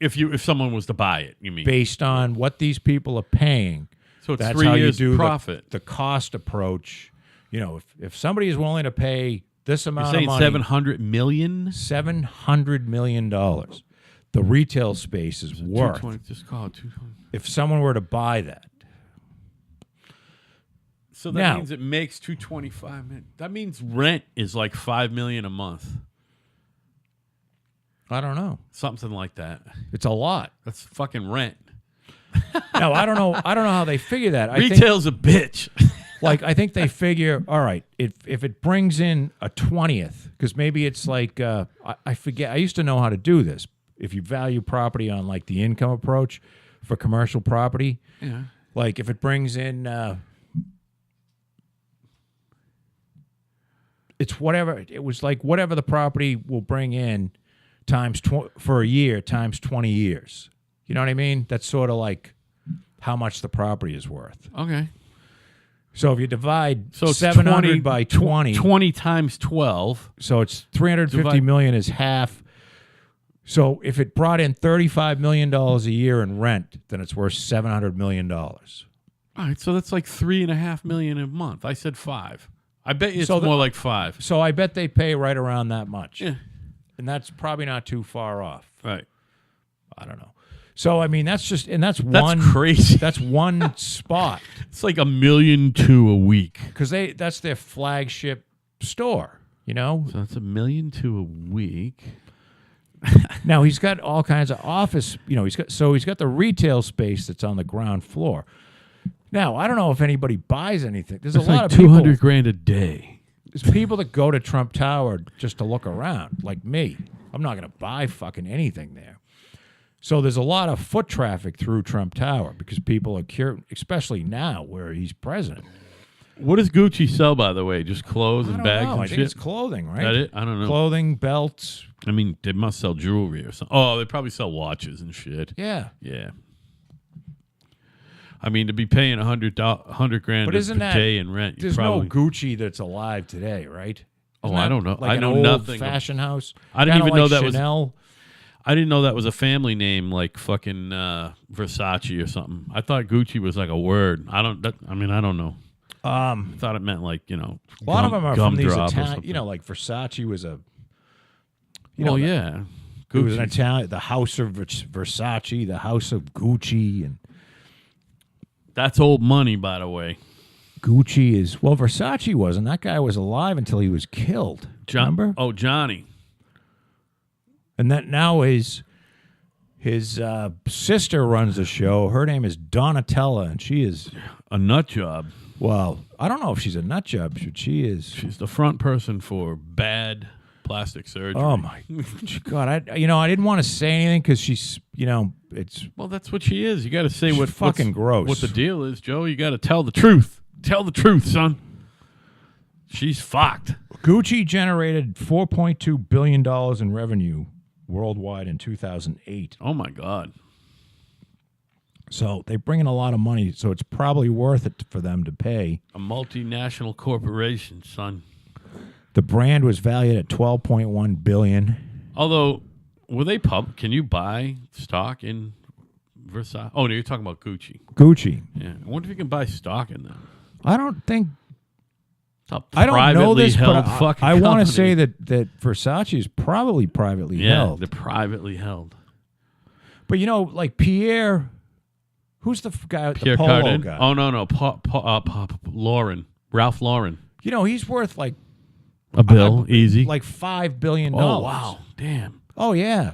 If someone was to buy it, you mean? Based on what these people are paying. So it's that's 3 how years you do profit. The cost approach. You know, if somebody is willing to pay this amount You're saying of money. $700 million? $700 million. The retail space is worth. 220, just call it 220. If someone were to buy that. So that means it makes $225 million. That means rent is like $5 million a month. I don't know. Something like that. It's a lot. That's fucking rent. No, I don't know. I don't know how they figure that. Retail's a bitch. I think they figure, all right, if it brings in a 20th, because maybe it's like, I forget, I used to know how to do this. If you value property on like the income approach for commercial property, Yeah. like if it brings in, it's whatever, it was like whatever the property will bring in times for a year times 20 years. You know what I mean? That's sort of like how much the property is worth. Okay. So if you divide So it's 700 20 by 20, 20 times 12. so it's 350 Divide- million is half. So if it brought in $35 million a year in rent, then it's worth $700 million. All right, so that's like $3.5 million a month. I said 5. I bet you it's So more like 5. So I bet they pay right around that much. Yeah. And that's probably not too far off. Right. I don't know. So I mean that's That's crazy. That's one spot. It's like $1.2 million a week. Because that's their flagship store, you know? So that's $1.2 million a week. Now he's got all kinds of office, you know, he's got the retail space that's on the ground floor. Now, I don't know if anybody buys anything. There's That's a lot like of people. $200,000 a day. There's people that go to Trump Tower just to look around, like me. I'm not going to buy fucking anything there. So there's a lot of foot traffic through Trump Tower because people are curious, especially now where he's president. What does Gucci sell, by the way? Just clothes I and don't bags know. and I shit? think it's clothing, right? Is that it? I don't know. Clothing, belts. I mean, they must sell jewelry or something. Oh, they probably sell watches and shit. Yeah. Yeah. I mean, to be paying $100,000 But isn't a that, day in rent, you there's probably. no Gucci that's alive today, right? Oh, Isn't I that don't know. Like I an know old nothing. fashion house. I didn't Kinda even know like that was. Chanel. I didn't know that was a family name like fucking Versace or something. I thought Gucci was like a word. I don't know. I thought it meant like, you know, A lot of them are from these gumdrop or Italian. something. You know, like Versace was a. Yeah. It was an Gucci. Italian. The House of Versace, the House of Gucci, and That's old money, by the way. Gucci is Versace wasn't. That guy was alive until he was killed. Remember? Oh, Johnny. And that now his sister runs the show. Her name is Donatella, and she is. A nut job. Well, I don't know if she's a nut job, but she is. She's the front person for bad plastic surgery. Oh my God! I didn't want to say anything because she's, it's Well, that's what she is. You got to say She's what fucking what's- gross. What the deal is, Joe. You got to tell the truth. Tell the truth, son. She's fucked. Gucci generated $4.2 billion in revenue worldwide in 2008. Oh my God. So they bring in a lot of money. So it's probably worth it for them to pay. A multinational corporation, son. The brand was valued at $12.1 billion. Although, were they can you buy stock in Versace? Oh, no, you're talking about Gucci. Gucci. Yeah. I wonder if you can buy stock in them. I don't think. It's a I don't know this, held but fucking I want company. to say that Versace is probably privately held. they're privately held. But like Pierre, who's the guy, Pierre the polo Cardin? guy? Oh, no. Lauren. Ralph Lauren. He's worth like A bill, easy. like $5 billion. Oh, wow. Damn. Oh yeah.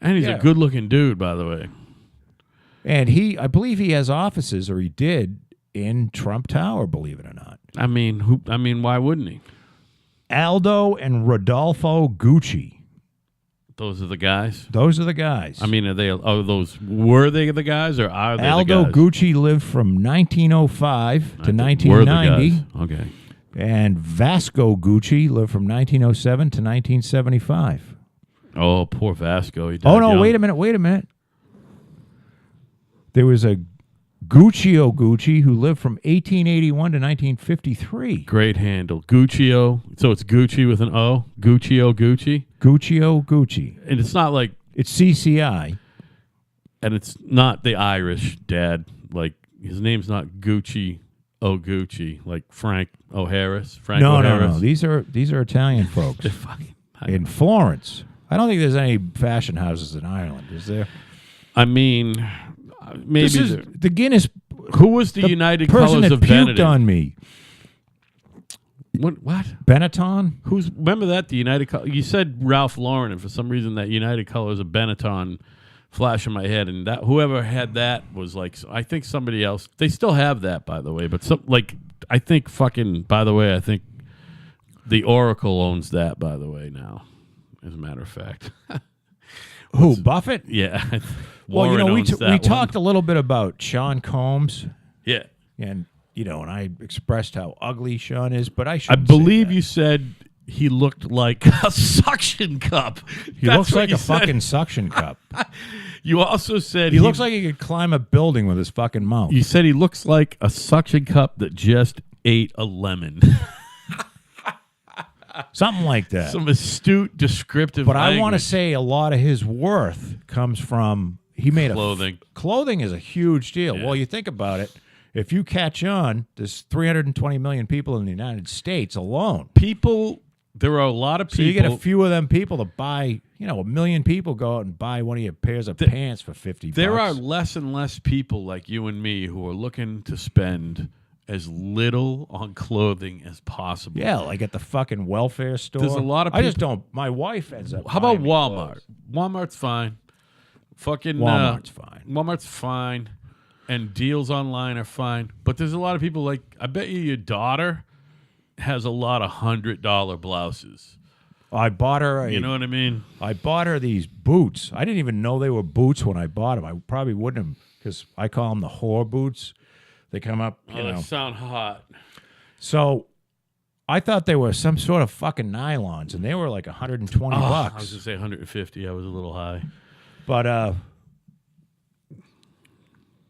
And he's Yeah. a good-looking dude, by the way. And I believe he has offices, or he did, in Trump Tower, believe it or not. I mean, why wouldn't he? Aldo and Rodolfo Gucci. Those are the guys. Those are the guys. I mean, were they the guys, or are they Aldo the guys? Gucci lived from 1905 to Were the 1990. guys. Okay. And Vasco Gucci lived from 1907 to 1975. Oh, poor Vasco. He died Oh, no, young. wait a minute. There was a Guccio Gucci who lived from 1881 to 1953. Great handle. Guccio. So it's Gucci with an O. Guccio Gucci. Guccio Gucci. And it's not like, It's CCI. and it's not the Irish dad. Like, his name's not Gucci Gucci, like Frank O'Harris. No. These are Italian folks They're fucking. in Florence. I don't think there's any fashion houses in Ireland, is there? I mean, maybe. This is the Guinness. Who was the United person Colors that of puked Benetton? on me. What? Benetton? Remember that? The United Colors. You said Ralph Lauren, and for some reason that United Colors of Benetton flash in my head, and that whoever had that was like, I think somebody else. They still have that, by the way, but I think I think the Oracle owns that, by the way, now, as a matter of fact. Who, Buffett? Yeah. Well, Warren owns we that one. talked a little bit about Sean Combs, Yeah. and and I expressed how ugly Sean is, but I I should. believe you said he looked like a suction cup. He That's looks what like you a said. fucking suction cup. You also said He looks like he could climb a building with his fucking mouth. You said he looks like a suction cup that just ate a lemon. Something like that. Some astute, descriptive. But I want to language. say a lot of his worth comes from he made Clothing. Clothing is a huge deal. Yeah. Well, you think about it. If you catch on, there's 320 million people in the United States alone. There are a lot of people. So you get a few of them people to buy. A million people go out and buy one of your pairs of pants for $50. There are less and less people like you and me who are looking to spend as little on clothing as possible. Yeah, like at the fucking welfare store. There's a lot of I just people- don't. My wife ends up. How about buying me Walmart? clothes. Walmart's fine. Fucking Walmart's fine. Walmart's fine, and deals online are fine. But there's a lot of people like, I bet you your daughter has a lot of $100 blouses. I bought her. You know what I mean? I bought her these boots. I didn't even know they were boots when I bought them. I probably wouldn't have, because I call them the whore boots. They come up, They sound hot. So I thought they were some sort of fucking nylons, and they were like $120. I was gonna say 150. I was a little high. But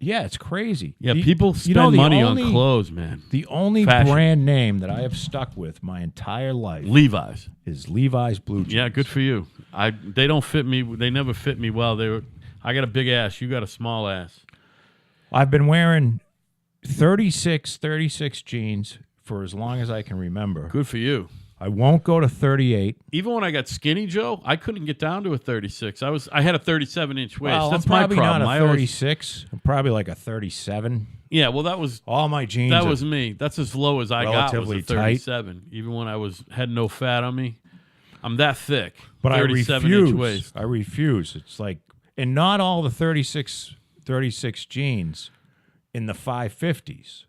Yeah, it's crazy. Yeah, people spend money on clothes, man. The only Fashion. brand name that I have stuck with my entire life Levi's is Levi's blue jeans. Yeah, good for you. They don't fit me. They never fit me well. I got a big ass. You got a small ass. I've been wearing 36 jeans for as long as I can remember. Good for you. I won't go to 38. Even when I got skinny, Joe, I couldn't get down to a 36. I had a 37-inch waist. Well, That's I'm my probably problem. not a 36. I'm probably like a 37. Yeah, well, that was all my jeans. That was me. That's as low as I got. Was a 37. Tight. Even when I had no fat on me, I'm that thick. But 37-inch waist. I refuse. It's like, and not all the 36 jeans in the 550s.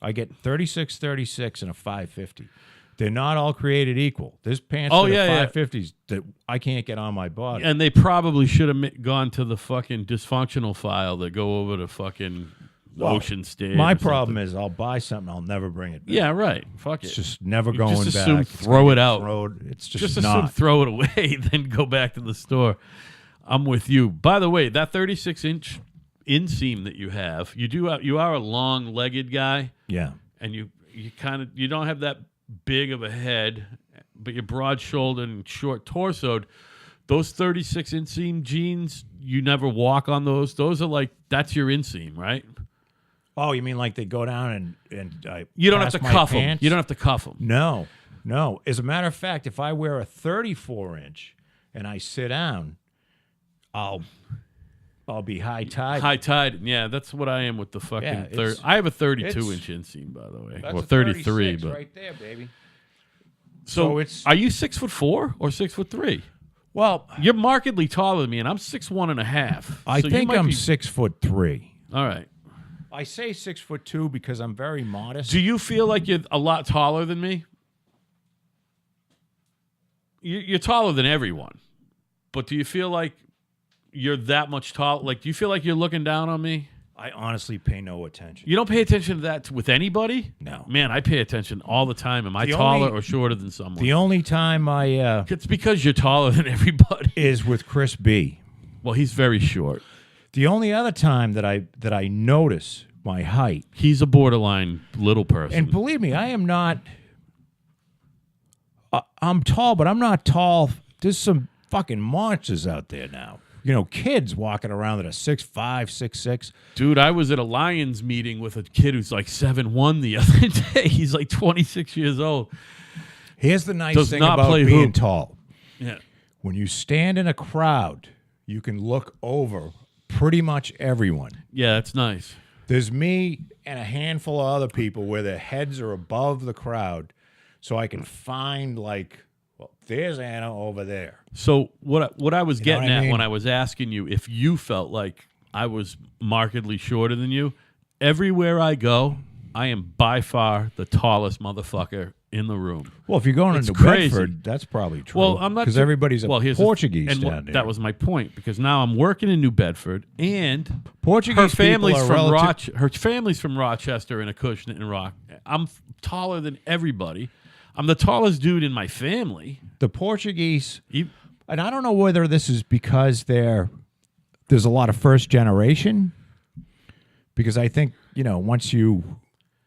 I get 36, and a 550. They're not all created equal. There's pants for the 550s that I can't get on my body. And they probably should have gone to the fucking dysfunctional file that go over to fucking ocean stage. My problem is I'll buy something, I'll never bring it back. Yeah, right. Fuck it. It's just never going back. Just assume throw it out. It's just assume throw it away, then go back to the store. I'm with you. By the way, that 36-inch inseam that you have, you are a long-legged guy. Yeah. And you don't have that big of a head, but you're broad-shouldered and short-torsoed. Those 36 inseam jeans, you never walk on those. Those are like, that's your inseam, right? Oh, you mean like they go down and you don't have to cuff them. You don't have to cuff them. No. As a matter of fact, if I wear a 34-inch and I sit down, I'll be high-tied. High-tied, yeah. That's what I am with the fucking third. I have a 32-inch inseam, by the way, that's or 33, but right there, baby. So it's. Are you 6'4" or 6'3"? Well, you're markedly taller than me, and I'm 6'1.5". I think I'm 6'3". All right. I say 6'2" because I'm very modest. Do you feel like you're a lot taller than me? You're taller than everyone, but do you feel like you're that much tall? Like, do you feel like you're looking down on me? I honestly pay no attention. You don't pay attention to that with anybody? No. Man, I pay attention all the time. Am I taller or shorter than someone? The only time I... it's because you're taller than everybody. Is with Chris B. Well, he's very short. The only other time that I notice my height... He's a borderline little person. And believe me, I am not... I'm tall, but I'm not tall. There's some fucking monsters out there now. You know, kids walking around that are 6'5", 6'6". Dude, I was at a Lions meeting with a kid who's like 7'1" the other day. He's like 26 years old. Here's the nice thing about being tall. Yeah. When you stand in a crowd, you can look over pretty much everyone. Yeah, that's nice. There's me and a handful of other people where their heads are above the crowd, so I can find like... Well, there's Anna over there. So what I was getting at when I was asking you if you felt like I was markedly shorter than you, everywhere I go, I am by far the tallest motherfucker in the room. Well, if you're going into Bedford, that's probably true. Well, I'm not because everybody's Portuguese down there. That was my point, because now I'm working in New Bedford, and Portuguese her family's from Rochester and Acushnet and Rock. I'm taller than everybody. I'm the tallest dude in my family. The Portuguese, and I don't know whether this is because there's a lot of first generation, because I think, you know, once you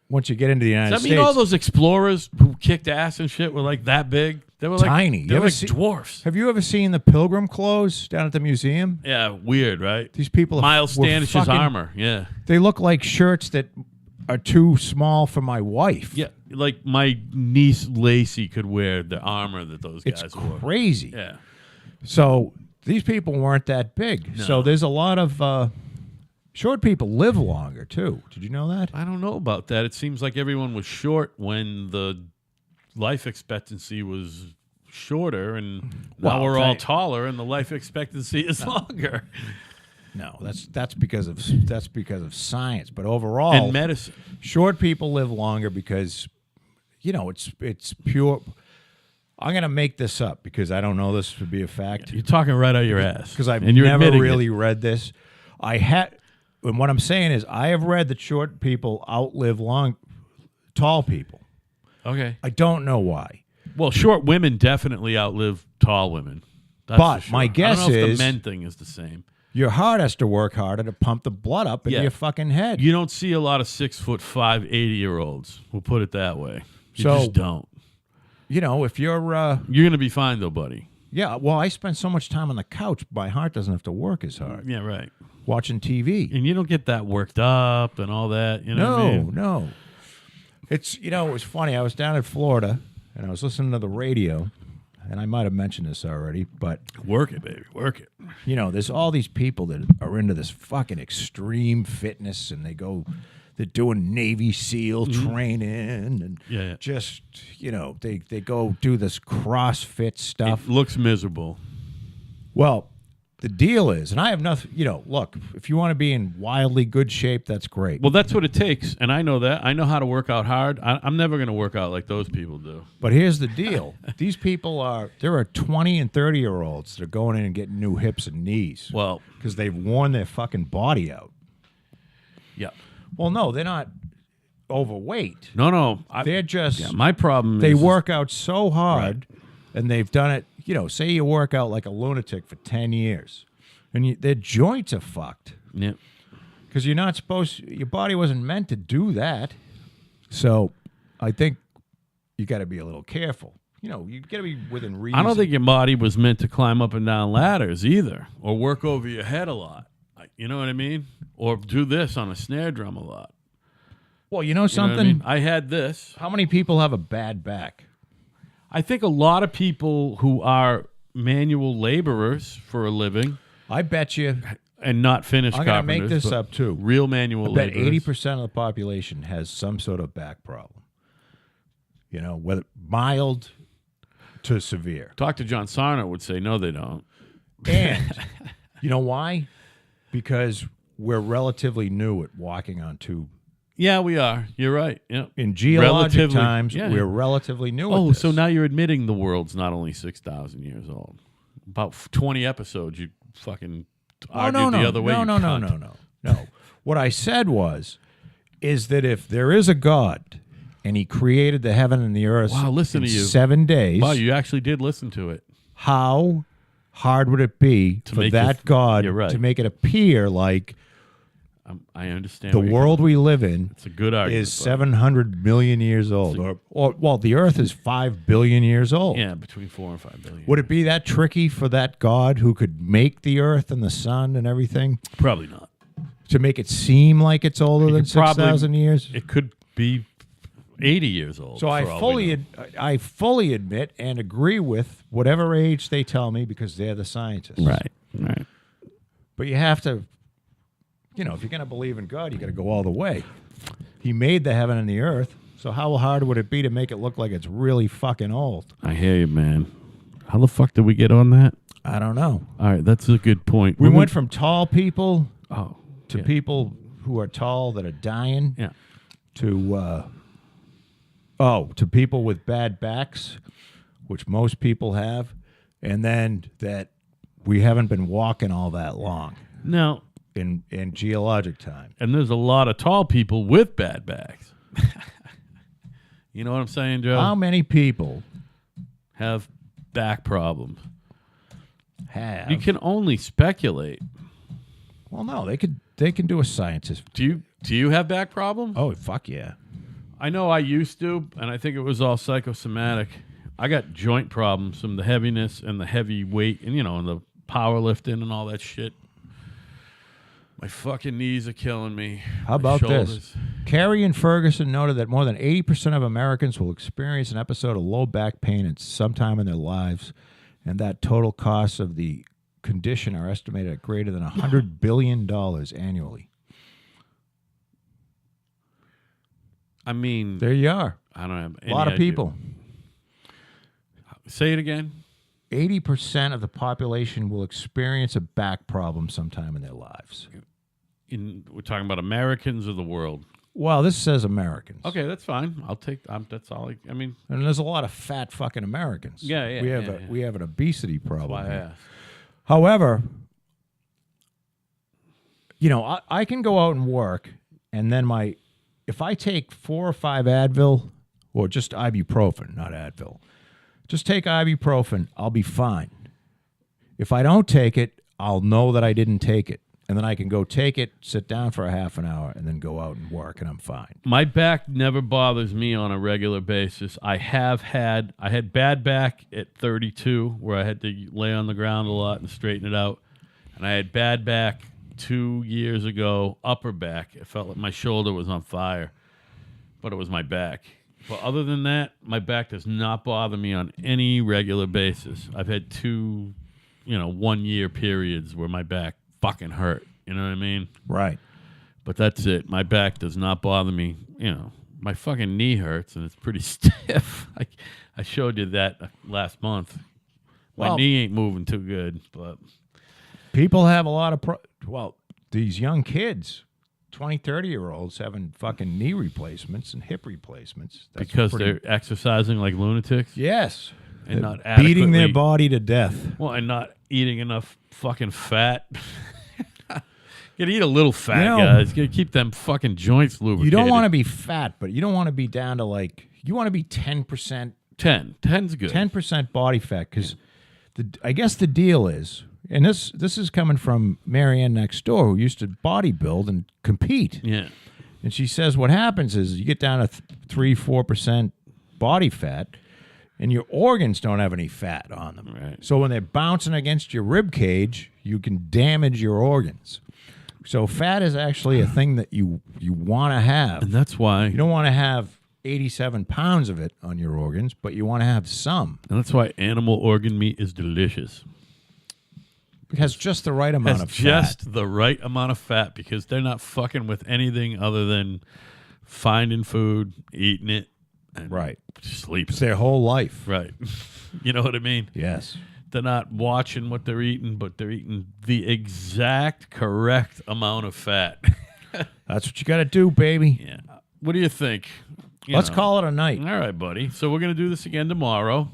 get into the United States. Does that mean all those explorers who kicked ass and shit were like that big? They were like tiny. They were like dwarfs. Have you ever seen the Pilgrim clothes down at the museum? Yeah, weird, right? These people Miles Standish's armor, yeah. They look like shirts that are too small for my wife. Yeah, like my niece Lacey could wear the armor that those guys wore. It's crazy. Yeah. So these people weren't that big. No. So there's a lot of short people live longer too. Did you know that? I don't know about that. It seems like everyone was short when the life expectancy was shorter, and now we're all taller, and the life expectancy is longer. No, that's because of science. But overall, and medicine, short people live longer because, you know, it's pure. I'm gonna make this up because I don't know this to be a fact. You're talking right out of your ass because I've never really read this. And what I'm saying is I have read that short people outlive tall people. Okay, I don't know why. Well, short women definitely outlive tall women. That's but my guess I don't know is if the men thing is the same. Your heart has to work harder to pump the blood up into Yeah. your fucking head. You don't see a lot of 6'5", 80-year-olds. We'll put it that way. You So- just don't. You know, if you're, You're gonna be fine though, buddy. yeah, well, I spend so much time on the couch, my heart doesn't have to work as hard. Yeah, right. Watching TV. And you don't get that worked up and all that. You know what I mean? No. It's, you know, it was funny. I was down in Florida, and I was listening to the radio, and I might have mentioned this already, but, Work it, baby. Work it. you know, there's all these people that are into this fucking extreme fitness, and they're doing Navy SEAL training, and Yeah. just, you know, they go do this CrossFit stuff. It looks miserable. Well, the deal is, and I have nothing, you know, look, if you want to be in wildly good shape, that's great. Well, that's what it takes, and I know that. I know how to work out hard. I'm never going to work out like those people do. But here's the deal. These people there are 20 and 30-year-olds that are going in and getting new hips and knees Well, because they've worn their fucking body out. yeah. Well, no, they're not overweight. No. They're just, Yeah, my problem they is work out so hard, and they've done it, you know, say you work out like a lunatic for 10 years, and their joints are fucked. Yeah. Because you're not supposed, your body wasn't meant to do that. So I think you got to be a little careful. You know, you got to be within reason. I don't think your body was meant to climb up and down ladders either, or work over your head a lot. You know what I mean? Or do this on a snare drum a lot. Well, you know You know what something? I mean? I had this. How many people have a bad back? I think a lot of people who are manual laborers for a living I bet you, and not finished I'm going to carpenters. make this but up too. Real manual I bet laborers. 80% of the population has some sort of back problem. You know, whether mild to severe. Talk to John Sarno would say, no, they don't. And you know why? Because we're relatively new at walking on two. Yeah, we are. You're right. Yeah. In geologic Relatively- times, yeah. we're relatively new at Oh, this. so now you're admitting the world's not only 6,000 years old. About 20 episodes, you fucking argued the other way. you cunt. No. What I said is that if there is a God and he created the heaven and the earth Wow, listen in to you. 7 days, Wow, you actually did listen to it. how hard would it be for make that this- God you're right. to make it appear like I understand. the where you're world we live in It's a good argument. is 700 million years old? Well, the earth is 5 billion years old. Yeah, between 4 and 5 billion. Would it be that tricky for that God who could make the earth and the sun and everything Probably not. to make it seem like it's older than could probably- 6,000 years? It could be 80 years old. So for all we know. I fully admit and agree with whatever age they tell me because they're the scientists. Right. But you have to, you know, if you're going to believe in God, you got to go all the way. He made the heaven and the earth. So how hard would it be to make it look like it's really fucking old? I hear you, man. How the fuck did we get on that? I don't know. All right, that's a good point. We went from tall people to yeah. people who are tall that are dying Yeah. to people with bad backs, which most people have, and then that we haven't been walking all that long Now, in geologic time. and there's a lot of tall people with bad backs. You know what I'm saying, Joe? How many people Have back problems. have? You can only speculate. Well, no, they can do a scientist. Do you have back problems? Oh, fuck yeah. I know I used to, and I think it was all psychosomatic. I got joint problems from the heaviness and the heavy weight and, and the powerlifting and all that shit. My fucking knees are killing me. How My about shoulders. this? Carey and Ferguson noted that more than 80% of Americans will experience an episode of low back pain at some time in their lives, and that total costs of the condition are estimated at greater than $100 billion annually. I mean, There you are. I don't have A any lot of idea. people. Say it again. 80% of the population will experience a back problem sometime in their lives. We're talking about Americans or the world? Well, this says Americans. Okay, that's fine. I'll take. That's all. I mean, And there's a lot of fat fucking Americans. Yeah, We have an obesity problem. why I here. asked. However, I can go out and work, and then if I take 4 or 5 Advil, or just ibuprofen, not Advil, just take ibuprofen, I'll be fine. If I don't take it, I'll know that I didn't take it. And then I can go take it, sit down for a half an hour, and then go out and work, and I'm fine. My back never bothers me on a regular basis. I had bad back at 32, where I had to lay on the ground a lot and straighten it out. And I had bad back 2 years ago, upper back. It felt like my shoulder was on fire, but it was my back. But other than that, my back does not bother me on any regular basis. I've had 2, 1 year periods where my back fucking hurt. You know what I mean? Right. But that's it. My back does not bother me. My fucking knee hurts and it's pretty stiff. I showed you that last month. My knee ain't moving too good, but people have a lot of these young kids, 20, 30-year-olds having fucking knee replacements and hip replacements. That's because they're exercising like lunatics? Yes. And not beating their adequately- body to death. Well, and not eating enough fucking fat. You gotta eat a little fat, guys. You gotta keep them fucking joints lubricated. You don't want to be fat, but you don't want to be down to you want to be 10%. 10's good. 10% body fat, because I guess the deal is, and this is coming from Marianne next door, who used to bodybuild and compete. Yeah. And she says what happens is you get down to 3-4% body fat, and your organs don't have any fat on them. Right. So when they're bouncing against your rib cage, you can damage your organs. So fat is actually a thing that you want to have. And that's why. You don't want to have 87 pounds of it on your organs, but you want to have some. And that's why animal organ meat is delicious. It has just the right amount of fat. Just the right amount of fat, because they're not fucking with anything other than finding food, eating it, and Right. sleeping. It's their whole life. Right. You know what I mean? Yes. They're not watching what they're eating, but they're eating the exact correct amount of fat. That's what you got to do, baby. Yeah. What do you think? Let's call it a night. All right, buddy. So we're going to do this again tomorrow.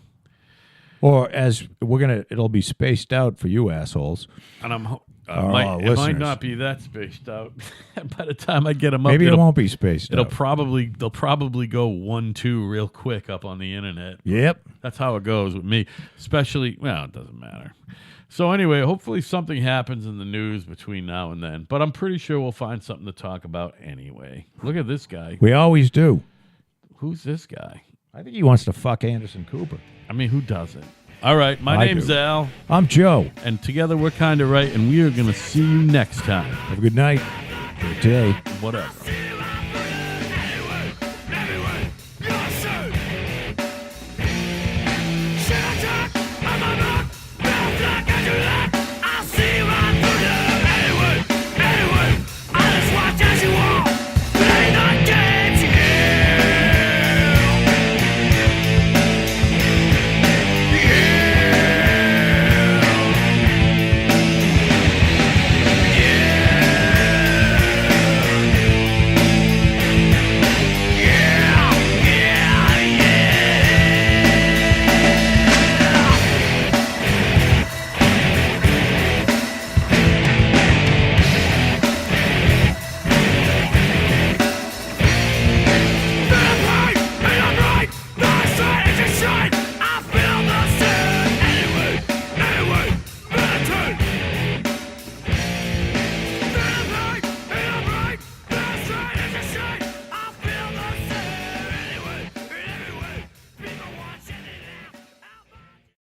Or it'll be spaced out for you assholes. And it listeners. might not be that spaced out. By the time I get them up, Maybe it won't be spaced they'll out. probably go 1-2 real quick up on the internet. Yep. That's how it goes with me. Especially, well, it doesn't matter. So anyway, hopefully something happens in the news between now and then. But I'm pretty sure we'll find something to talk about anyway. Look at this guy. We always do. Who's this guy? I think he wants to fuck Anderson Cooper. I mean, who doesn't? All right, my I name's do. Al, I'm Joe. and together we're kind of right, and we are going to see you next time. Have a good night. Good day. Whatever.